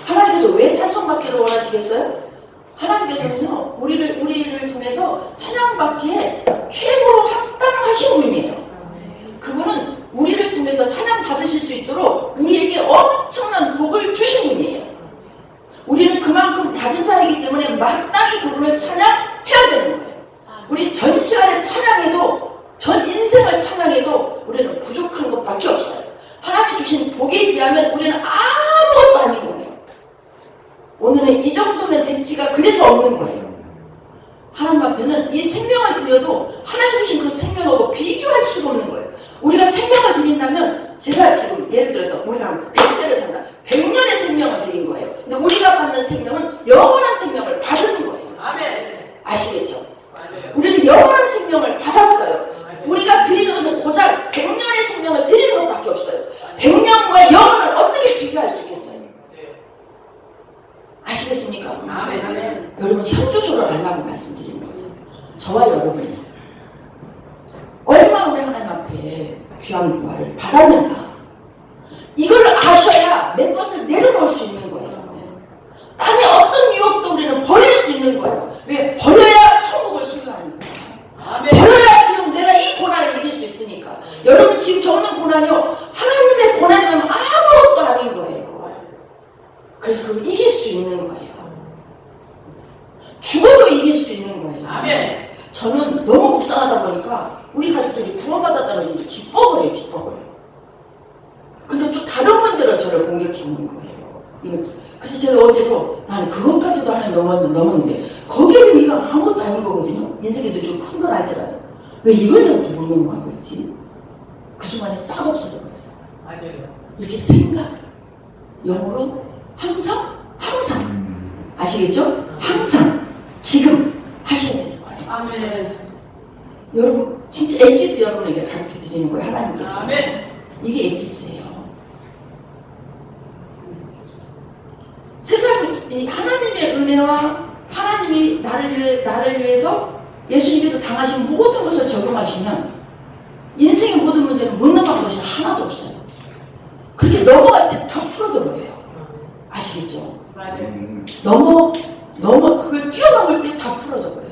S1: 하나님께서 왜 찬송받기를 원하시겠어요? 하나님께서는요 우리를 통해서 찬양받기에 최고로 합당하신 분이에요. 그분은 우리를 통해서 찬양 받으실 수 있도록 우리에게 엄청난 복을 주신 분이에요. 우리는 그만큼 받은 자이기 때문에 마땅히 그분을 찬양해야 되는 거예요. 우리 전 시간을 찬양해도 전 인생을 찬양해도 우리는 부족한 것밖에 없어요. 하나님 주신 복 거기에 비하면 우리는 아무것도 아닌 거예요. 오늘은 이 정도면 대치가 그래서 없는 거예요. 하나님 앞에는 이 생명을 드려도 하나님 주신 그 생명하고 비교할 수가 없는 거예요. 우리가 생명을 드린다면 제가 지금 예를 들어서 우리가 100세를 산다. 100년의 생명을 드린 거예요. 근데 우리가 받는 생명은 영원한 생명을 받은 거예요.
S2: 아멘.
S1: 아시겠죠? 우리는 영원한 생명을 받았어요. 우리가 드리는 것은 고작 100년의 생명을 드리는 것밖에 없어요. 100년과 영원을 어떻게 비교할 수 있겠어요? 아시겠습니까?
S2: 아멘.
S1: 여러분 현주소를 알라고 말씀드리는 거예요. 저와 여러분이 얼마나 우리 하나님 앞에 귀한 부활을 받았는가 이걸 아셔야 내 것을 내려놓을 수 있는 거예요. 땅의 어떤 유혹도 우리는 버릴 수 있는 거예요. 왜? 버려야 천국을 소유하니까. 버려야 지금 내가 이 고난을 이길 수 있으니까. 여러분 지금 겪는 고난이요 하나님의 고난이면 아무것도 아닌 거예요. 그래서 그걸 이길 수 있는 거예요. 죽어도 이길 수 있는 거예요.
S2: 아멘.
S1: 저는 너무 묵상하다 보니까 우리 가족들이 구원받았다는 이제 기뻐버려요. 기뻐버려요. 근데 또 다른 문제로 저를 공격해오는 거예요. 그래서 제가 어제도 나는 그것까지도 하나님 넘었는데 거기에 비하면 이건 아무것도 아닌 거거든요. 인생에서 좀 큰 걸 알지라도 왜 이걸 내가 또 못 넘어가고 있지? 그 순간에 싹 없어져 버렸어요.
S2: 맞아요.
S1: 이렇게 생각 영어로 항상 아시겠죠? 항상 지금 하셔야 되는 거예요.
S2: 아멘.
S1: 여러분 진짜 엑기스 여러분에게 가르쳐 드리는 거예요. 하나님께서.
S2: 아멘.
S1: 이게 엑기스예요. 세상이 하나님의 은혜와 하나님이 나를 위해서 예수님께서 당하신 모든 것을 적용하시면 인생의 모든 문제는 못 넘어간 것이 하나도 없어요. 그렇게 넘어갈 때 다 풀어져 버려요. 아시겠죠?
S2: 맞아요.
S1: 그걸 뛰어넘을 때 다 풀어져 버려요.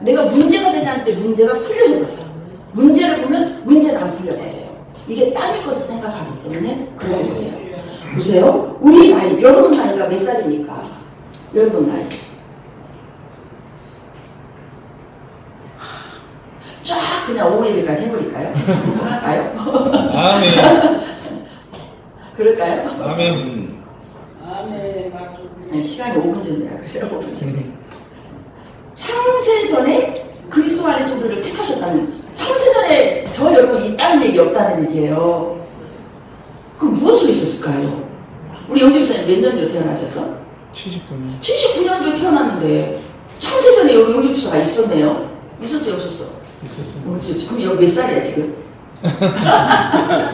S1: 내가 문제가 되지 않을 때 문제가 풀려져 버려요. 문제를 보면 문제는 안 풀려버려요. 이게 땅의 것을 생각하기 때문에 그런 거예요. 보세요. 우리 나이, 여러분 나이가 몇 살입니까? 여러분 나이. 쫙 그냥 5일까지 해버릴까요? 할까요?
S3: 아멘.
S1: 그럴까요?
S3: 아멘.
S2: 아멘. 맞습니다.
S1: 아니, 시간이 5분 전이라 그래요. 5분 전. 창세전에 그리스도 안에서 우리를 택하셨다는, 창세전에 저와 여러분 있다는 얘기 없다는 얘기예요. 그럼 무엇으로 있었을까요? 우리 영집사님 몇 년도에 태어나셨어?
S3: 79년.
S1: 79년도에 태어났는데 창세전에 여기 영집사가 있었네요. 있었어요? 없었어?
S3: 있었습니다.
S1: 그럼 여기 몇 살이야 지금?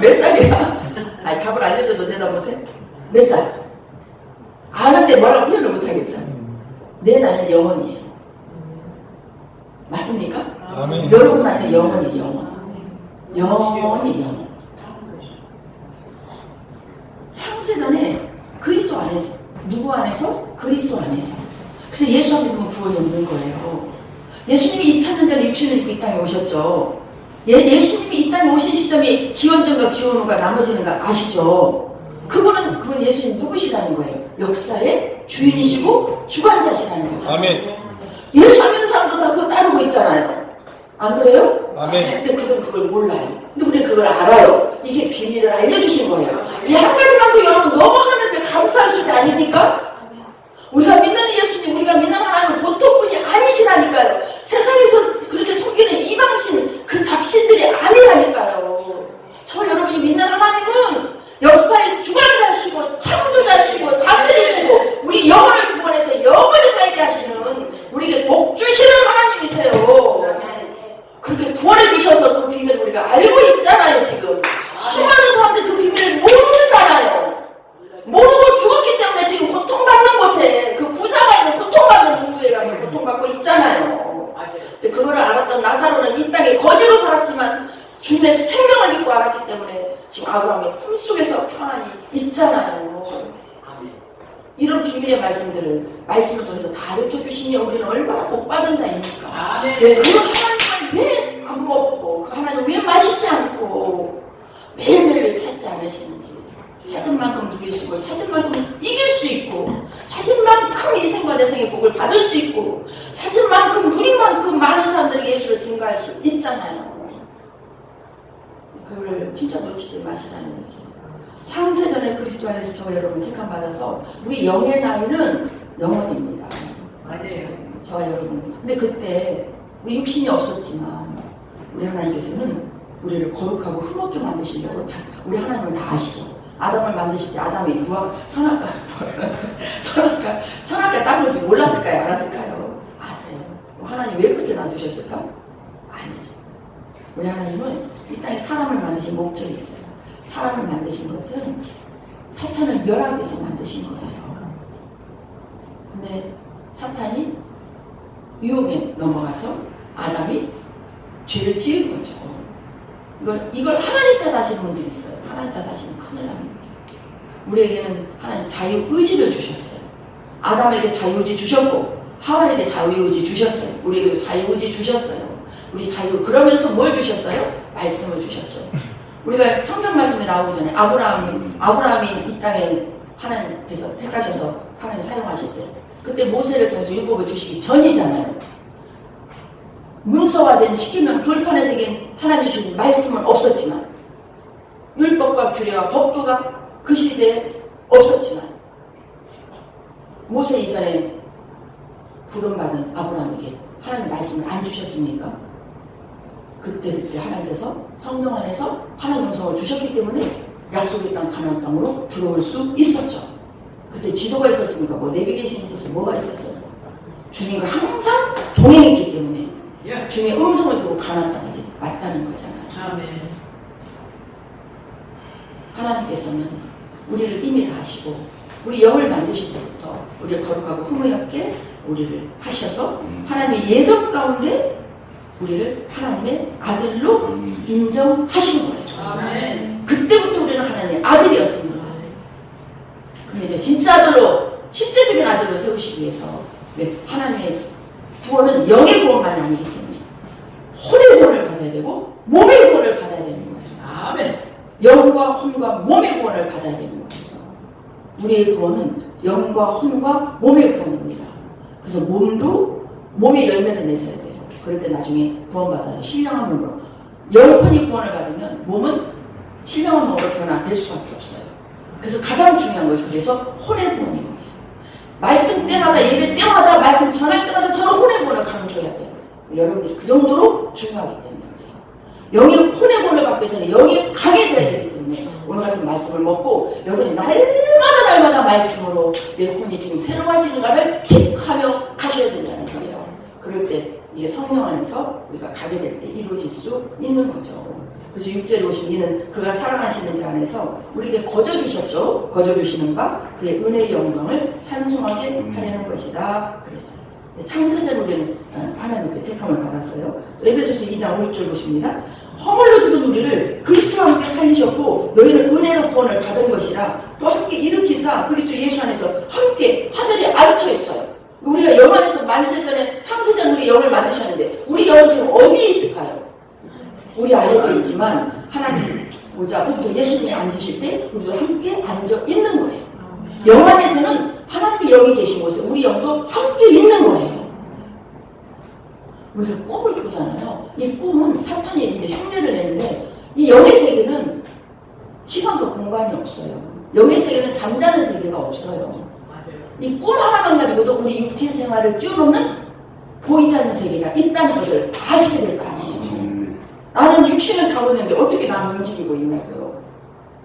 S1: 몇 살이야? 아니 답을 알려줘도 대답 못해? 몇 살? 아는데 뭐라고 표현을 못하겠죠? 내 나이는 영원이에요. 맞습니까?
S3: 아멘.
S1: 여러분 나이는 영원이에요. 영원히 영원. 창세전에 그리스도 안에서, 누구 안에서? 그리스도 안에서. 그래서 예수 안 믿으면 구원이 없는 거예요. 예수님이 2000년 전에 육신을 입고 이 땅에 오셨죠. 예수님이 이 땅에 오신 시점이 기원전과 기원후가 나머지는가 아시죠? 그분 예수님 누구시라는 거예요? 역사의 주인이시고 주관자시라는 거죠.
S3: 아멘.
S1: 예수 안 믿는 사람도 다 그거 따르고 있잖아요. 안 그래요?
S3: 아멘.
S1: 근데 그들은 그걸 몰라요. 근데 우리는 그걸 알아요. 이게 비밀을 알려주신 거예요. 이 한 가지만도 여러분 너무 하나님께 감사할 소리 아닙니까? 우리가 믿는 예수님, 우리가 믿는 하나님은 보통 분이 아니시라니까요. 세상에서 그렇게 속이는 이방신, 그 잡신들이 아니라니까요. 저 여러분이 믿는 하나님은 역사의 주관자시고 창조자시고 다스리시고 우리 영혼을 구원해서 영원히 살게 하시는 우리에게 복 주시는 하나님이세요. 그렇게 구원해 주셔서 그 비밀을 우리가 알고 있잖아요. 지금 수많은 사람들이 그 비밀을 모르잖아요. 모르고 죽었기 때문에 지금 고통받는 곳에, 그 부자가 있는 고통받는 중부에 가서 고통받고 있잖아요. 근데 그거를 알았던 나사로는 이 땅에 거지로 살았지만 주님의 생명을 믿고 알았기 때문에 지금 아브라함의 품속에서 평안이 있잖아요. 이런 비밀의 말씀들을 말씀을 통해서 다 가르쳐주시니 우리는 얼마나 복받은 자입니까? 그 하나님을 왜 안 먹고, 그 하나님을 왜 맛있지 않고 매일매일 찾지 않으시는지, 찾은 만큼 누리시고 찾은 만큼 이길 수 있고 찾은 만큼 이 생과 내 생의 복을 받을 수 있고 찾은 만큼 누린 만큼 많은 사람들에게 예수를 증거할 수 있잖아요. 그걸 진짜 놓치지 마시라는 얘기예요. 창세전에 그리스도 안에서 저와 여러분 택함 받아서 우리 영의 나이는 영원입니다.
S2: 맞아요.
S1: 저와 여러분. 근데 그때 우리 육신이 없었지만 우리 하나님께서는 우리를 거룩하고 흠없게 만드시려고 우리 하나님은 다 아시죠. 아담을 만드실 때 아담이 선악과 땅을 몰랐을까요? 알았을까요? 아세요. 하나님 왜 그렇게 놔두셨을까? 아니죠. 우리 하나님은 이 땅에 사람을 만드신 목적이 있어요. 사람을 만드신 것은 사탄을 멸하기 위해서 만드신 거예요. 근데 사탄이 유혹에 넘어가서 아담이 죄를 지은 거죠. 이걸 하나님 탓하시는 분들이 있어요. 하나님 탓하시면 큰일 납니다. 우리에게는 하나님 자유의지를 주셨어요. 아담에게 자유의지 주셨고 하와에게 자유의지 주셨어요. 우리에게 자유의지 주셨어요. 그러면서 뭘 주셨어요? 말씀을 주셨죠. 우리가 성경 말씀에 나오기 전에 아브라함이 이 땅에 하나님께서 택하셔서 하나님 사용하실 때 그때 모세를 통해서 율법을 주시기 전이잖아요. 문서화된 십계명 돌판에 새긴 하나님 주신 말씀은 없었지만 율법과 규례와 법도가 그 시대에 없었지만 모세 이전에 부름받은 아브라함에게 하나님 말씀을 안 주셨습니까? 그때 하나님께서 성령 안에서 하나님 음성을 주셨기 때문에 약속의 땅 가나안 땅으로 들어올 수 있었죠. 그때 지도가 있었습니까? 내비게이션이 있었어요? 뭐가 있었어요? 주님과 항상 동행했기 때문에 주님의 음성을 듣고 가나안 땅을 왔다는 거잖아요.
S2: 아멘.
S1: 하나님께서는 우리를 이미 다 아시고 우리 영을 만드실 때부터 우리를 거룩하고 흠이 없게 우리를 하셔서 하나님의 예정 가운데 우리를 하나님의 아들로 인정하신 거예요.
S2: 아멘.
S1: 그때부터 우리는 하나님의 아들이었습니다. 근데 이제 진짜 아들로 실제적인 아들로 세우시기 위해서 하나님의 구원은 영의 구원만이 아니기 때문에 혼의 구원을 받아야 되고 몸의 구원을 받아야 되는 거예요.
S2: 아멘.
S1: 영과 혼과 몸의 구원을 받아야 되는 거예요. 우리의 구원은 영과 혼과 몸의 구원입니다. 그래서 몸의 열매를 맺어야 돼요. 그럴 때 나중에 구원받아서 신령한 몸으로 영혼이 구원을 받으면 몸은 신령한 몸으로 변화될 수밖에 없어요. 그래서 가장 중요한 거죠. 그래서 혼의 구원인 거예요. 말씀 때마다 예배 때마다 말씀 전할 때마다 저는 혼의 구원을 강조해야 돼요. 여러분들이 그 정도로 중요하기 때문에 그래요. 영이 혼의 구원을 받기 위해서는 영이 강해져야 되기 때문에 오늘 같은 말씀을 먹고 여러분이 날마다 말씀으로 내 혼이 지금 새로워지는가를 체크하며 가셔야 된다는 거예요. 그럴 때 이게 성령 안에서 우리가 가게 될 때 이루어질 수 있는 거죠. 그래서 6절에 오신 이는 그가 사랑하시는 자 안에서 우리에게 거저주셨죠. 거저주시는 바 그의 은혜의 영광을 찬송하게 하려는 것이다. 그랬어요. 창세전 우리는 하나님의 택함을 받았어요. 에베소서 2장 5절 보십니다. 허물로 죽은 우리를 그리스도와 함께 살리셨고 너희는 은혜로 구원을 받은 것이라 또 함께 일으키사 그리스도 예수 안에서 함께 하늘에 앉혀 있어요. 우리가 영 안에서 만세전에 창세전 우리 영을 만드셨는데 우리 영은 지금 어디에 있을까요? 우리 안에도 있지만 하나님 보자 보고 예수님이 앉으실 때 우리도 함께 앉아 있는 거예요. 영 안에서는 하나님의 영이 계신 곳에 우리 영도 함께 있는 거예요. 우리가 꿈을 꾸잖아요. 이 꿈은 사탄이 이제 흉내를 내는데 이 영의 세계는 시간과 공간이 없어요. 영의 세계는 잠자는 세계가 없어요. 이 꿈 하나만 가지고도 우리 육체 생활을 뛰어넘는 보이지 않는 세계가 있다는 것을 다 아시게 될 거 아니에요. 나는 육신을 자고 있는데 어떻게 나는 움직이고 있냐고요.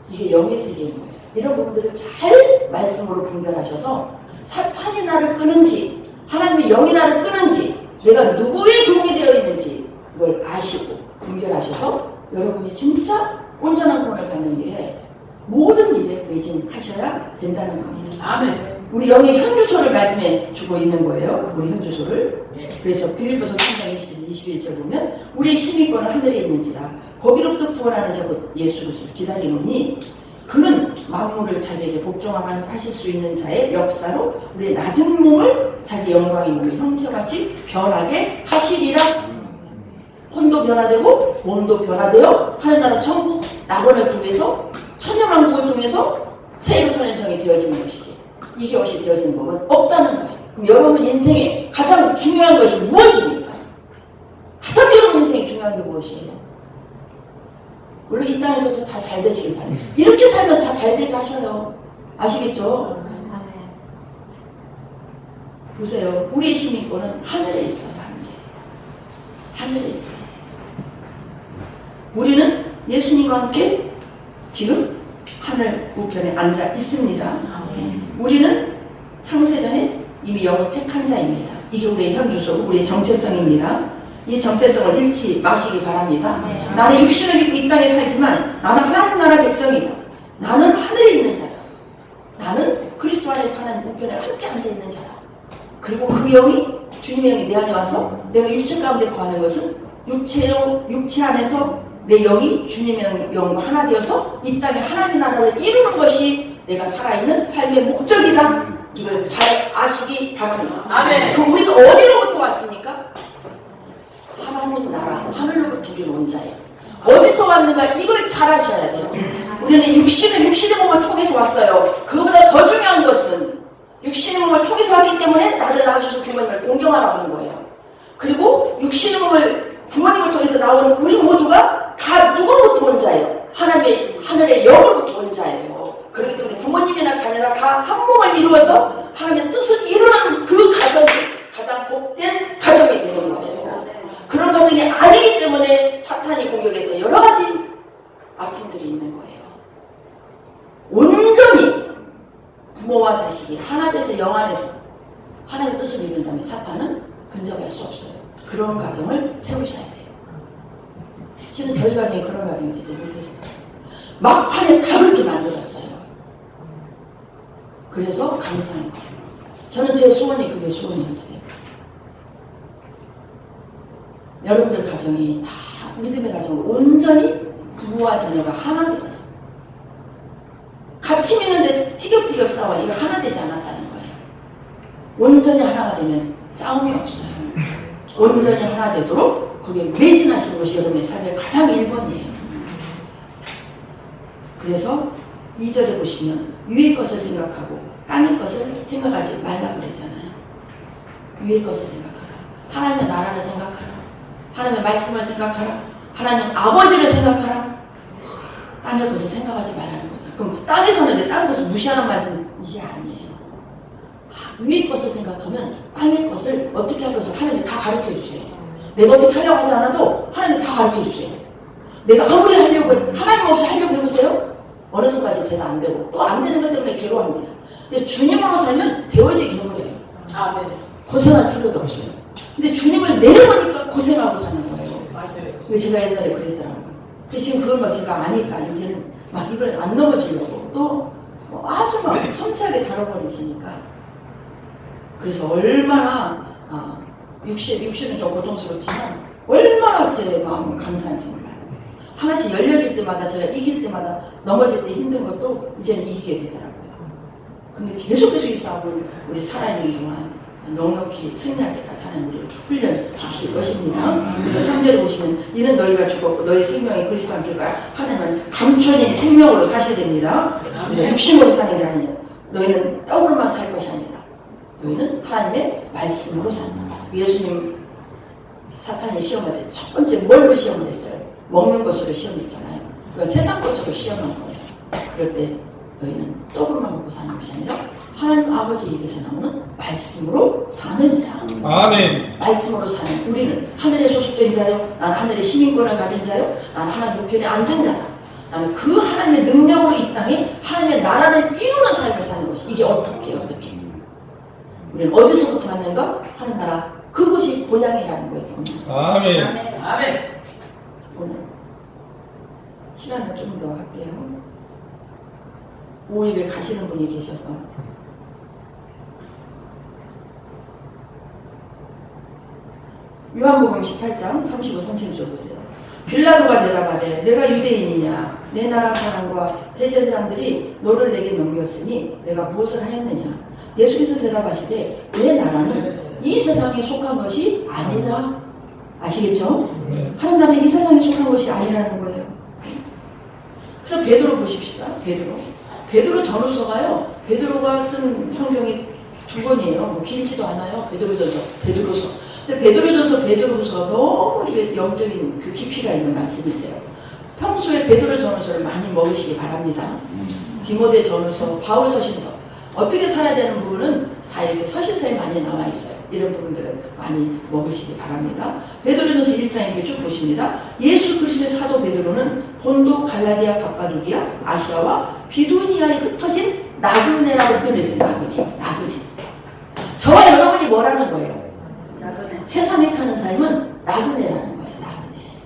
S1: 이게 영의 세계인 거예요. 이런 부분들을 잘 말씀으로 분별하셔서 사탄이 나를 끄는지 하나님의 영이 나를 끄는지 내가 누구의 종이 되어 있는지 이걸 아시고 분별하셔서 여러분이 진짜 온전한 구원을 받는 일에 모든 일에 매진하셔야 된다는 겁니다.
S2: 아멘.
S1: 우리 영의 현주소를 말씀해 주고 있는 거예요. 우리 현주소를. 그래서 빌립보서 3장 21절 보면 우리의 시민권은 하늘에 있는지라 거기로부터 구원하는 자 곧 예수를 기다리노니 그는 만물을 자기에게 복종하실 수 있는 자의 역사로 우리의 낮은 몸을 자기 영광의 몸의 형체같이 변하게 하시리라. 혼도 변화되고 몸도 변화되어 하늘나라 천국 낙원을 통해서 천년왕국을 통해서 새 예루살렘성이 되어지는 것이지 이게 없이 되어지는 법은 없다는 거예요. 그럼 여러분 인생에 가장 중요한 것이 무엇입니까? 가장 여러분 인생에 중요한 게 무엇이에요? 물론 이 땅에서도 다 잘 되시길 바래요. 이렇게 살면 다 잘 되게 하셔요. 아시겠죠? 보세요. 우리의 시민권은 하늘에 있어요. 하늘에 있어요. 우리는 예수님과 함께 지금 하늘 우편에 앉아 있습니다. 우리는 창세전에 이미 영을 택한 자입니다. 이게 우리의 현주소, 우리의 정체성입니다. 이 정체성을 잃지 마시기 바랍니다. 나는 육신을 입고 이 땅에 살지만 나는 하나님 나라 백성이다. 나는 하늘에 있는 자다. 나는 그리스도 안에 사는 우편에 함께 앉아 있는 자다. 그리고 그 영이, 주님의 영이 내 안에 와서 내가 육체 가운데 거하는 것은 육체 안에서 내 영이 주님의 영과 하나 되어서 이 땅에 하나님의 나라를 이루는 것이 내가 살아있는 삶의 목적이다. 이걸 잘 아시기 바랍니다.
S2: 아멘.
S1: 그럼 우리가 어디로부터 왔습니까? 하나님 나라, 하늘로부터 우리는 온 자예요. 어디서 왔는가 이걸 잘 아셔야 돼요. 우리는 육신의 몸을 통해서 왔어요. 그거보다 더 중요한 것은 육신의 몸을 통해서 왔기 때문에 나를 낳아주신 부모님을 공경하라고 하는 거예요. 그리고 육신의 몸을 부모님을 통해서 나온 우리 모두가 다 누구로부터 온 자예요? 하늘의 영으로부터 온 자예요. 그렇기 때문에 부모님이나 자녀나 다 한 몸을 이루어서 하나님의 뜻을 이루는 그 가정이 가장 복된 가정이 되는 거예요. 그런 가정이 아니기 때문에 사탄이 공격해서 여러 가지 아픔들이 있는 거예요. 온전히 부모와 자식이 하나 돼서 영 안에서 하나님의 뜻을 이룬다면 사탄은 근접할 수 없어요. 그런 가정을 세우셔야 돼요. 지금 저희 가정이 그런 가정이 되지 못했었어요. 막판에 다 그렇게 만들었어요. 그래서 감사한 거예요. 저는 제 소원이 그게 소원이었어요. 여러분들 가정이 다 믿음의 가정으로 온전히 부부와 자녀가 하나 되어서 같이 믿는데 티격태격 싸워 이거 하나 되지 않았다는 거예요. 온전히 하나가 되면 싸움이 없어요. 온전히 하나 되도록 그게 매진하시는 것이 여러분의 삶의 가장 1번이에요. 그래서 2절에 보시면 위의 것을 생각하고 땅의 것을 생각하지 말라고 그랬잖아요. 위의 것을 생각하라. 하나님의 나라를 생각하라. 하나님의 말씀을 생각하라. 하나님 아버지를 생각하라. 땅의 것을 생각하지 말라는 거예요. 그럼 땅에 사는데 땅의 것을 무시하는 말씀은 이게 아니에요. 위의 것을 생각하면 땅의 것을 어떻게 할 것을 하나님이 다 가르쳐 주세요. 내가 어떻게 하려고 하지 않아도 하나님이 다 가르쳐 주세요. 내가 아무리 하려고 하나님 없이 하려고 해보세요. 어느 순간까지 돼도 안 되고 또 안 되는 것 때문에 괴로워합니다. 근데 주님으로 살면 되어지기 힘들어요. 고생할 필요도 없어요. 근데 주님을 내려보니까 고생하고 사는 거예요. 맞아요. 제가 옛날에 그랬더라고요. 근데 지금 그걸 막 제가 아니까 이제는 막 이걸 안 넘어지려고 또 아주 막 섬세하게 다뤄버리시니까 그래서 얼마나 육신은 좀 고통스럽지만 얼마나 제 마음은 감사한지 몰라요. 하나씩 열려질 때마다 제가 이길 때마다 넘어질 때 힘든 것도 이제는 이기게 되더라고요. 근데 계속해서 이 싸움을 우리 살아있는 동안 넉넉히 승리할 때까지 하는 우리를 훈련시킬 것입니다. 그래서 3절에 보시면 이는 너희가 죽었고 너희 생명이 그리스도와 함께가 하나님은 감춰진 생명으로 사셔야 됩니다. 육신으로 사는 게 아니에요. 너희는 떡으로만 살 것이 아니다. 너희는 하나님의 말씀으로 산다. 예수님 사탄이 시험할 때 첫 번째 뭘로 시험을 했어요? 먹는 것으로 시험했잖아요. 그건 세상 것으로 시험한 거예요. 그럴 때 너희는 떡으로만 먹고 사는 것이 아니라 하나님 아버지 입에서 나오는 말씀으로 사느니라.
S3: 아멘.
S1: 말씀으로 사는 우리는 하늘에 소속된 자요. 나는 하늘의 시민권을 가진 자요. 나는 하나님 우편에 앉은 자다. 나는 그 하나님의 능력으로 이 땅에 하나님의 나라를 이루는 삶을 사는 것이 이게 어떻게 우리는 어디서부터 왔는가? 하는 나라 그것이 본향이라는 거예요.
S3: 아멘.
S2: 아멘.
S1: 오늘 시간을 좀 더 할게요. 5일에 가시는 분이 계셔서 요한복음 18장 35, 36절 보세요. 빌라도가 대답하되 내가 유대인이냐 내 나라 사람과 대제사장들이 너를 내게 넘겼으니 내가 무엇을 하였느냐. 예수께서 대답하시되 내 나라는 이 세상에 속한 것이 아니다. 아시겠죠? 하나님 나라는 이 세상에 속한 것이 아니라는 거예요. 그래서 베드로 보십시다. 베드로 전후서가요. 베드로가 쓴 성경이 2권이에요. 뭐 길지도 않아요. 베드로전서. 근데 베드로전서, 베드로서가 너무 이게 영적인 그 깊이가 있는 말씀이세요. 평소에 베드로 전후서를 많이 먹으시기 바랍니다. 디모데 전후서, 바울 서신서 어떻게 살아야 되는 부분은 다 이렇게 서신서에 많이 나와 있어요. 이런 부분들을 많이 먹으시기 바랍니다. 베드로전서 1장 이렇게 쭉 보십니다. 예수 그리스도의 사도 베드로는 본도, 갈라디아, 갑바도기아, 아시아와 비두니아에 흩어진 나그네라고 표현했어요. 나그네. 저와 여러분이 뭐라는 거예요?
S2: 나그네.
S1: 세상에 사는 삶은 나그네라는 거예요. 나그네.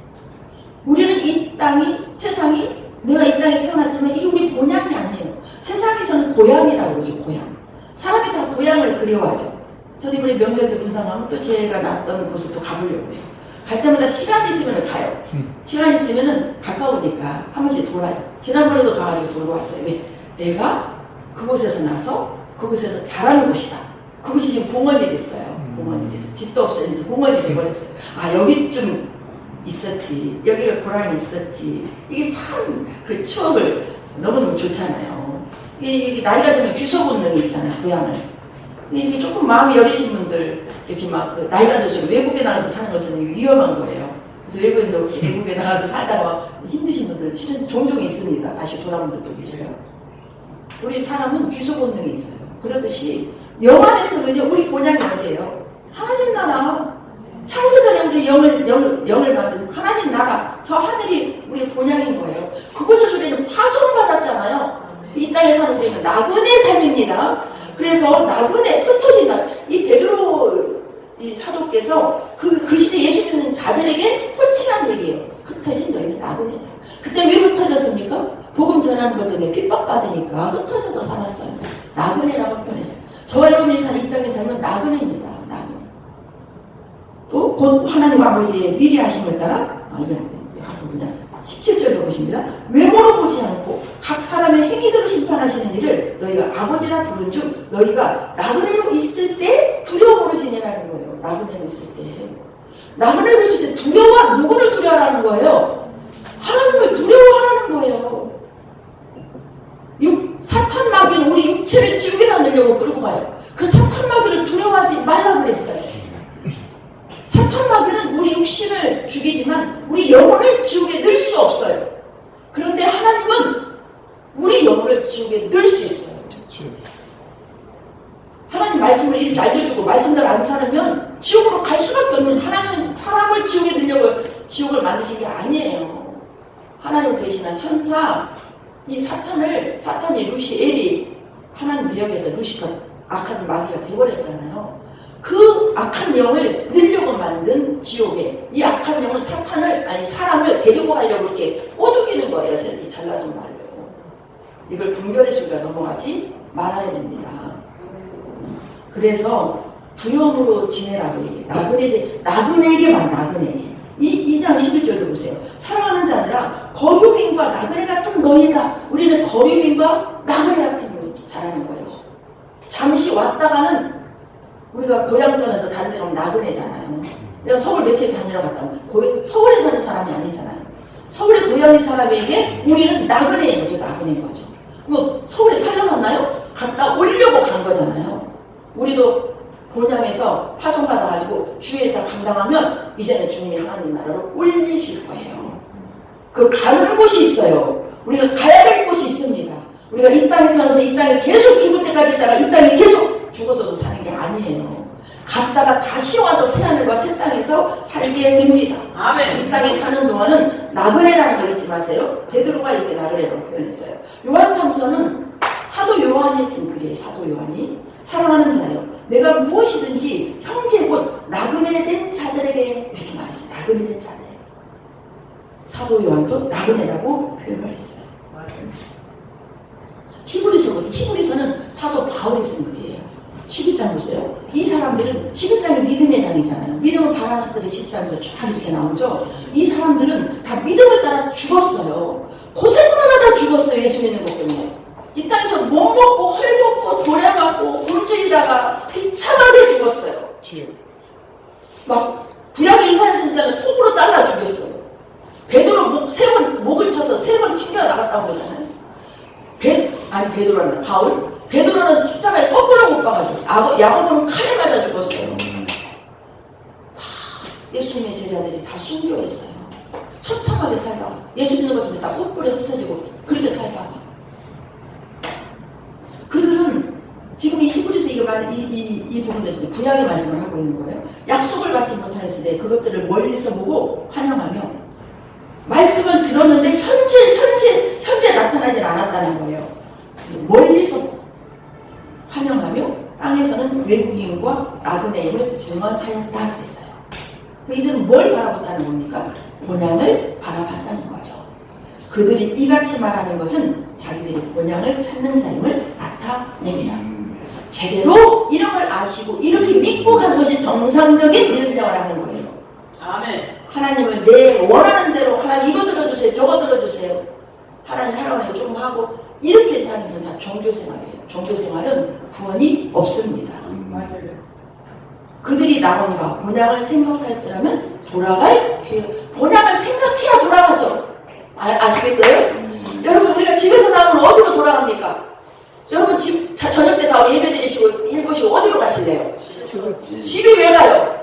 S1: 우리는 이 땅이, 세상이, 내가 이 땅에 태어났지만 이게 우리 본향이 아니에요. 세상에서는 고향이라고 그러죠. 고향. 사람이 다 고향을 그리워하죠. 저도 이번에 명절 때 분상하면 또 제가 났던 곳을 또 가보려고 해요. 갈 때마다 시간 있으면 가요. 시간 있으면 가까우니까 한 번씩 돌아요. 지난번에도 가가지고 돌고 왔어요. 왜? 내가 그곳에서 나서 그곳에서 자라는 곳이다. 그곳이 지금 공원이 됐어요. 공원이 됐어요. 집도 없었는데 공원이 돼버렸어요. 아, 여기 좀 있었지. 여기가 고향이 있었지. 이게 참 그 추억을 너무너무 좋잖아요. 이게 나이가 들면 귀소 본능이 있잖아요. 고향을. 이게 조금 마음이 여리신 분들 이렇게 막 그 나이가 들수록 외국에 나가서 사는 것은 위험한 거예요. 그래서 외국에 나가서 살다가 힘드신 분들 실은 종종 있습니다. 다시 돌아온 분도 계셔요. 우리 사람은 귀소 본능이 있어요. 그러듯이 영안에서는요, 우리 본향이 어디예요? 하나님 나라. 창세전에 우리 영을 받은 하나님 나라. 저 하늘이 우리 본향인 거예요. 그곳에서 우리는 파송받았잖아요. 이 땅에 사는 우리는 나그네 삶입니다. 그래서 나그네 흩어진다. 이 베드로 이 사도께서 그 시대 예수 믿는 자들에게 호칭한 얘기예요. 흩어진 너희는 나그네다. 그때 왜 흩어졌습니까? 복음 전하는 것 때문에 핍박받으니까 흩어져서 살았어요. 나그네라고 표현했어요. 저와 여러분이 사는 이 땅의 삶은 나그네입니다. 나그네. 또 곧 하나님 아버지의 미리 하심을 따라 이건 17절도 보십니다. 외모로 보지 않고 각 사람의 행위대로 심판하시는 일을 너희가 아버지라 부른 즉 너희가 나그네로 있을 때 두려움으로 지내라는 거예요. 나그네로 있을 때. 나그네로 있을 때 누구를 두려워하라는 거예요? 하나님을 두려워하라는 거예요. 사탄 마귀는 우리 육체를 지옥에다 넣으려고 끌고 가요. 그 사탄 마귀를 두려워하지 말라고 그랬어요. 사탄 마귀는 우리 육신을 죽이지만 우리 영혼을 지옥에 넣을 수 없어요. 그런데 하나님은 우리 영혼을 지옥에 넣을 수 있어요. 하나님 말씀을 이렇게 알려주고 말씀대로 안 살으면 지옥으로 갈 수밖에 없는, 하나님은 사람을 지옥에 넣으려고 지옥을 만드신 게 아니에요. 하나님 대신한 천사, 이 사탄이 루시엘이 하나님 배역에서 루시퍼 악한 마귀가 되어버렸잖아요. 그 악한 영을 넣으려고 만든 지옥에 이 악한 영은 사람을 데리고 가려고 이렇게 꼬드기는 거예요. 이 전라도 말로. 이걸 분별의 소리가 넘어가지 말아야 됩니다. 그래서 두려움으로 지내라고 얘기해요. 나그네에게만 나그네에게. 2장 11절도 보세요. 사랑하는 자들아 거류민과 나그네 같은 너희다. 우리는 거류민과 나그네 같은 걸 잘하는 거예요. 잠시 왔다가는 우리가 고향 떠나서 다른 데 가면 나그네잖아요. 내가 서울 며칠 다니러 갔다 오면 서울에 사는 사람이 아니잖아요. 서울에 고향인 사람에게 우리는 나그네인 거죠. 나그네인 거죠. 그럼 서울에 살려놨나요? 갔다 오려고 간 거잖아요. 우리도 본향에서 파송받아가지고 주의 자 감당하면 이제는 주님이 하나님 나라로 올리실 거예요. 그 가는 곳이 있어요. 우리가 가야 될 곳이 있습니다. 우리가 이 땅에 태어나서 이 땅에 계속 죽을 때까지 있다가 이 땅에 계속 죽어서도 사는 게 아니에요. 갔다가 다시 와서 새하늘과 새 땅에서 살게 됩니다.
S2: 아멘.
S1: 이 땅에 사는 동안은 나그네라는 걸 잊지 마세요. 베드로가 이렇게 나그네라고 표현했어요. 요한 3서는 사도 요한이 쓴 글이에요. 사도 요한이 사랑하는 자요, 내가 무엇이든지 형제 곧 나그네 된 자들에게 이렇게 말했어요. 나그네 된 자들. 사도 요한도 나그네라고 표현을 했어요. 히브리서 보세요. 히브리서는 사도 바울이 쓴 글이에요. 11장 보세요. 이 사람들은 11장이 믿음의 장이잖아요. 믿음을 바라는 것들이 13에서 쫙 이렇게 나오죠. 이 사람들은 다 믿음을 따라 죽었어요. 고생만 하다 죽었어요. 예수 믿는 것 때문에. 이 땅에서 못 먹고 헐먹고 도려맞고 굶주리다가 비참하게 죽었어요. 막 구약의 이사야 선지자는 톱으로 잘라 죽였어요. 베드로 목을 쳐서 3번 튕겨 나갔다고 그러잖아요. 베드로는 바울. 베드로는 십자가에 거꾸로 못 박아줘. 야고보는 칼에 맞아 죽었어요. 다 예수님의 제자들이 다 순교했어요. 처참하게 살다가 예수 믿는 것 때문에 다 촛불에 흩어지고 그렇게 살다가 그들은 지금 이 히브리서 이 부분들 구약의 말씀을 하고 있는 거예요. 약속을 받지 못하였을 때 그것들을 멀리서 보고 환영하며 말씀을 들었는데 현재 나타나질 않았다는 거예요. 멀리서 환영하며 땅에서는 외국인과 나그네임을 증언하였다 그랬어요. 이들은 뭘 바라봤다는 겁니까? 본향을 바라봤다는 거죠. 그들이 이같이 말하는 것은 자기들이 본향을 찾는 삶을 나타냅니다. 제대로 이런 걸 아시고 이렇게 믿고 가는 것이 정상적인 믿음 생활을 하는 거예요.
S2: 아멘.
S1: 하나님을 내 원하는 대로 하나님 이거 들어주세요 저거 들어주세요 하나님 하라고 하니 조금 하고 이렇게 사는 것은 다 종교생활이에요. 종교생활은 구원이 없습니다.
S2: 맞아요.
S1: 그들이 나온가 본향을 생각하였더라면 돌아갈 기회 본향을 생각해야 돌아가죠. 아시겠어요? 여러분 우리가 집에서 나오면 어디로 돌아갑니까? 여러분 저녁 때 다 예배 드리시고 읽으시고 어디로 가실래요? 집이 왜 가요?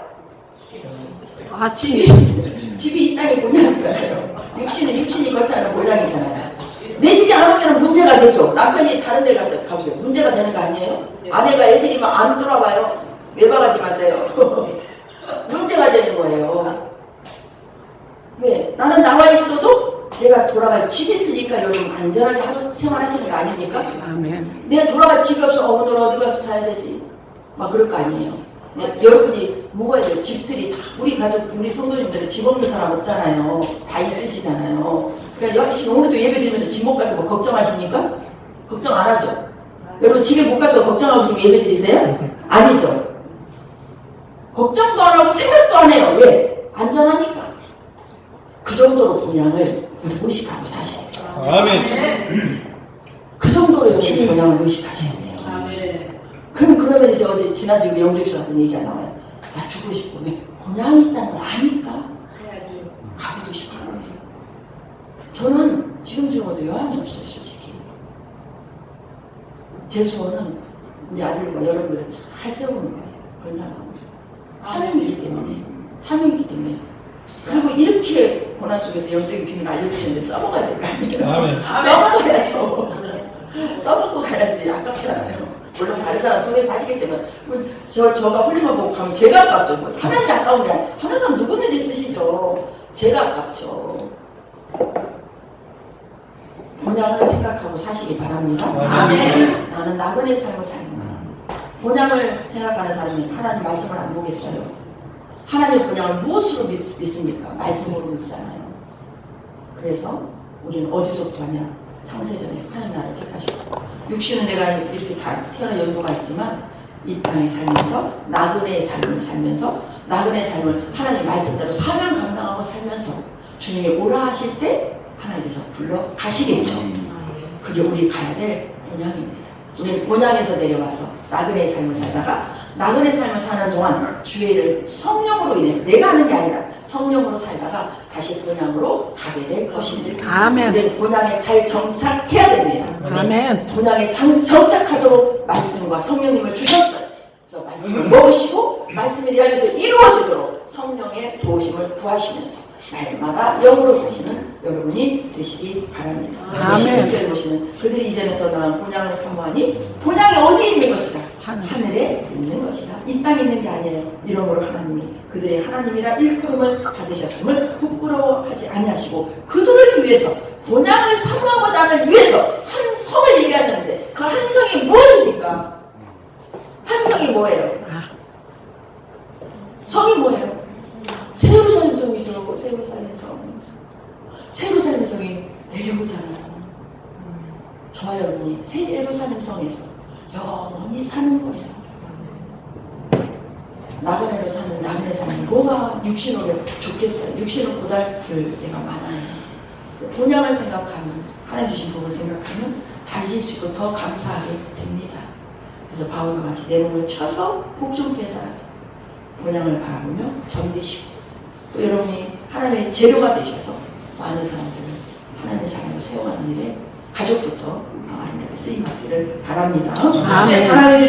S1: 집이 이 땅의 본향이잖아요. 육신이 거치하는 본향이잖아요. 내 집이 안 오면 문제가 되죠. 남편이 다른 데 가보세요. 문제가 되는 거 아니에요? 아내가 애들이 막 안 돌아와요. 외박하지 마세요. 문제가 되는 거예요. 왜? 나는 나와 있어도 내가 돌아갈 집이 있으니까 여러분 안전하게 하루 생활하시는 거 아닙니까?
S4: 아멘.
S1: 내가 돌아갈 집이 없어. 오늘 어디 가서 자야 되지? 막 그럴 거 아니에요. 여러분이 묵어야 돼요. 집들이 다 우리 가족, 우리 성도님들은 집 없는 사람 없잖아요. 다 있으시잖아요. 그러니까 열심히 오늘도 예배 드리면서 집 못 갈까 뭐 걱정하십니까? 걱정 안 하죠. 여러분 집에 못 갈까 걱정하고 지금 예배 드리세요? 아니죠. 걱정도 안 하고 생각도 안 해요. 왜? 안전하니까. 그 정도로 본향을 의식하고 사셔야 돼요.
S3: 아멘.
S1: 그 정도로 여러분 본향을 의식하셔야 돼요.
S2: 아멘.
S1: 그러면 이제 어제 지난주 영접에서 어떤 얘기가 나와요. 나 죽고 싶고 왜? 본향이 있다는 걸 아니까
S2: 해야지.
S1: 가보고 싶은 거예요. 저는 지금 적어도 여한이 없어요, 솔직히. 제 소원은 우리 아들과 여러분들 잘 세우는 거예요. 그런 사람은. 사명이기 때문에. 그리고 이렇게 고난 속에서 영적인 비밀을 알려주셨는데 써먹어야 될 거 아니에요?
S3: 아멘.
S1: 써먹어야죠. 써먹고 가야지. 아깝잖아요. 물론 다른 사람 통해서 하시겠지만 저가 훌륭한 보고 가면 제가 아깝죠. 하나님이 아까운 게 아니라 하는 사람 누구든지 쓰시죠. 제가 아깝죠. 본향을 생각하고 사시기 바랍니다.
S2: 아멘.
S1: 나는 나그네 삶을 살는 거야. 본향을 생각하는 사람이 하나님 말씀을 안 보겠어요. 하나님의 본향을 무엇으로 믿습니까? 말씀으로 믿잖아요. 그래서 우리는 어디서부터 하냐? 창세전에 하나님 나라를 택하셨고 육신은 내가 이렇게 다 태어난 연도가 있지만 이 땅에 살면서 나그네의 삶을 살면서 나그네의 삶을 하나님 말씀대로 사명 감당하고 살면서 주님이 오라 하실 때 하나님께서 불러 가시겠죠. 그게 우리 가야 될 본향입니다. 우리는 본향에서 내려와서 나그네의 삶을 살다가 나그네 삶을 사는 동안 주의를 성령으로 인해서 내가 하는 게 아니라 성령으로 살다가 다시 본향으로 가게 될 것입니다.
S4: 아멘.
S1: 우리는 본향에 잘 정착해야 됩니다.
S4: 아멘.
S1: 본향에 정착하도록 말씀과 성령님을 주셨어요. 그래서 말씀을 먹으시고 말씀이 내 안에서 이루어지도록 성령의 도우심을 구하시면서 날마다 영으로 사시는 여러분이 되시기 바랍니다.
S4: 아멘.
S1: 11절에 보시면 그들이 이제는 더 나은 본향을 사모하니 본향이 어디에 있는 것이다? 하늘에 있는 것이다. 이 땅에 있는 게 아니에요. 이러므로 하나님이 그들의 하나님이라 일컬음을 받으셨음을 부끄러워하지 아니하시고 그들을 위해서 본향을 사모하고자 하는 위해서 한 성을 얘기하셨는데 그 한 성이 무엇입니까? 한 성이 뭐예요? 성이 뭐예요? 새 예루살렘 성이죠. 새 예루살렘 성. 새 예루살렘 성이 내려오잖아요. 저와 여러분이 새 예루살렘 성에서 영원히 사는 거예요. 나그네로 사는 나그네 삶이 뭐가 육신으로 좋겠어요. 육신을 고달플 때가 많아요. 본향을 생각하면 하나님 주신 복을 생각하면 달릴 수 있고 더 감사하게 됩니다. 그래서 바울과 같이 내 몸을 쳐서 복 좀 되살아도 본향을 바라보며 견디시고 또 여러분이 하나님의 재료가 되셔서 많은 사람들을 하나님의 사람으로 세워가는 일에 가족부터 아름답게 쓰임받기를 바랍니다.
S4: 아멘.
S1: 사랑해주님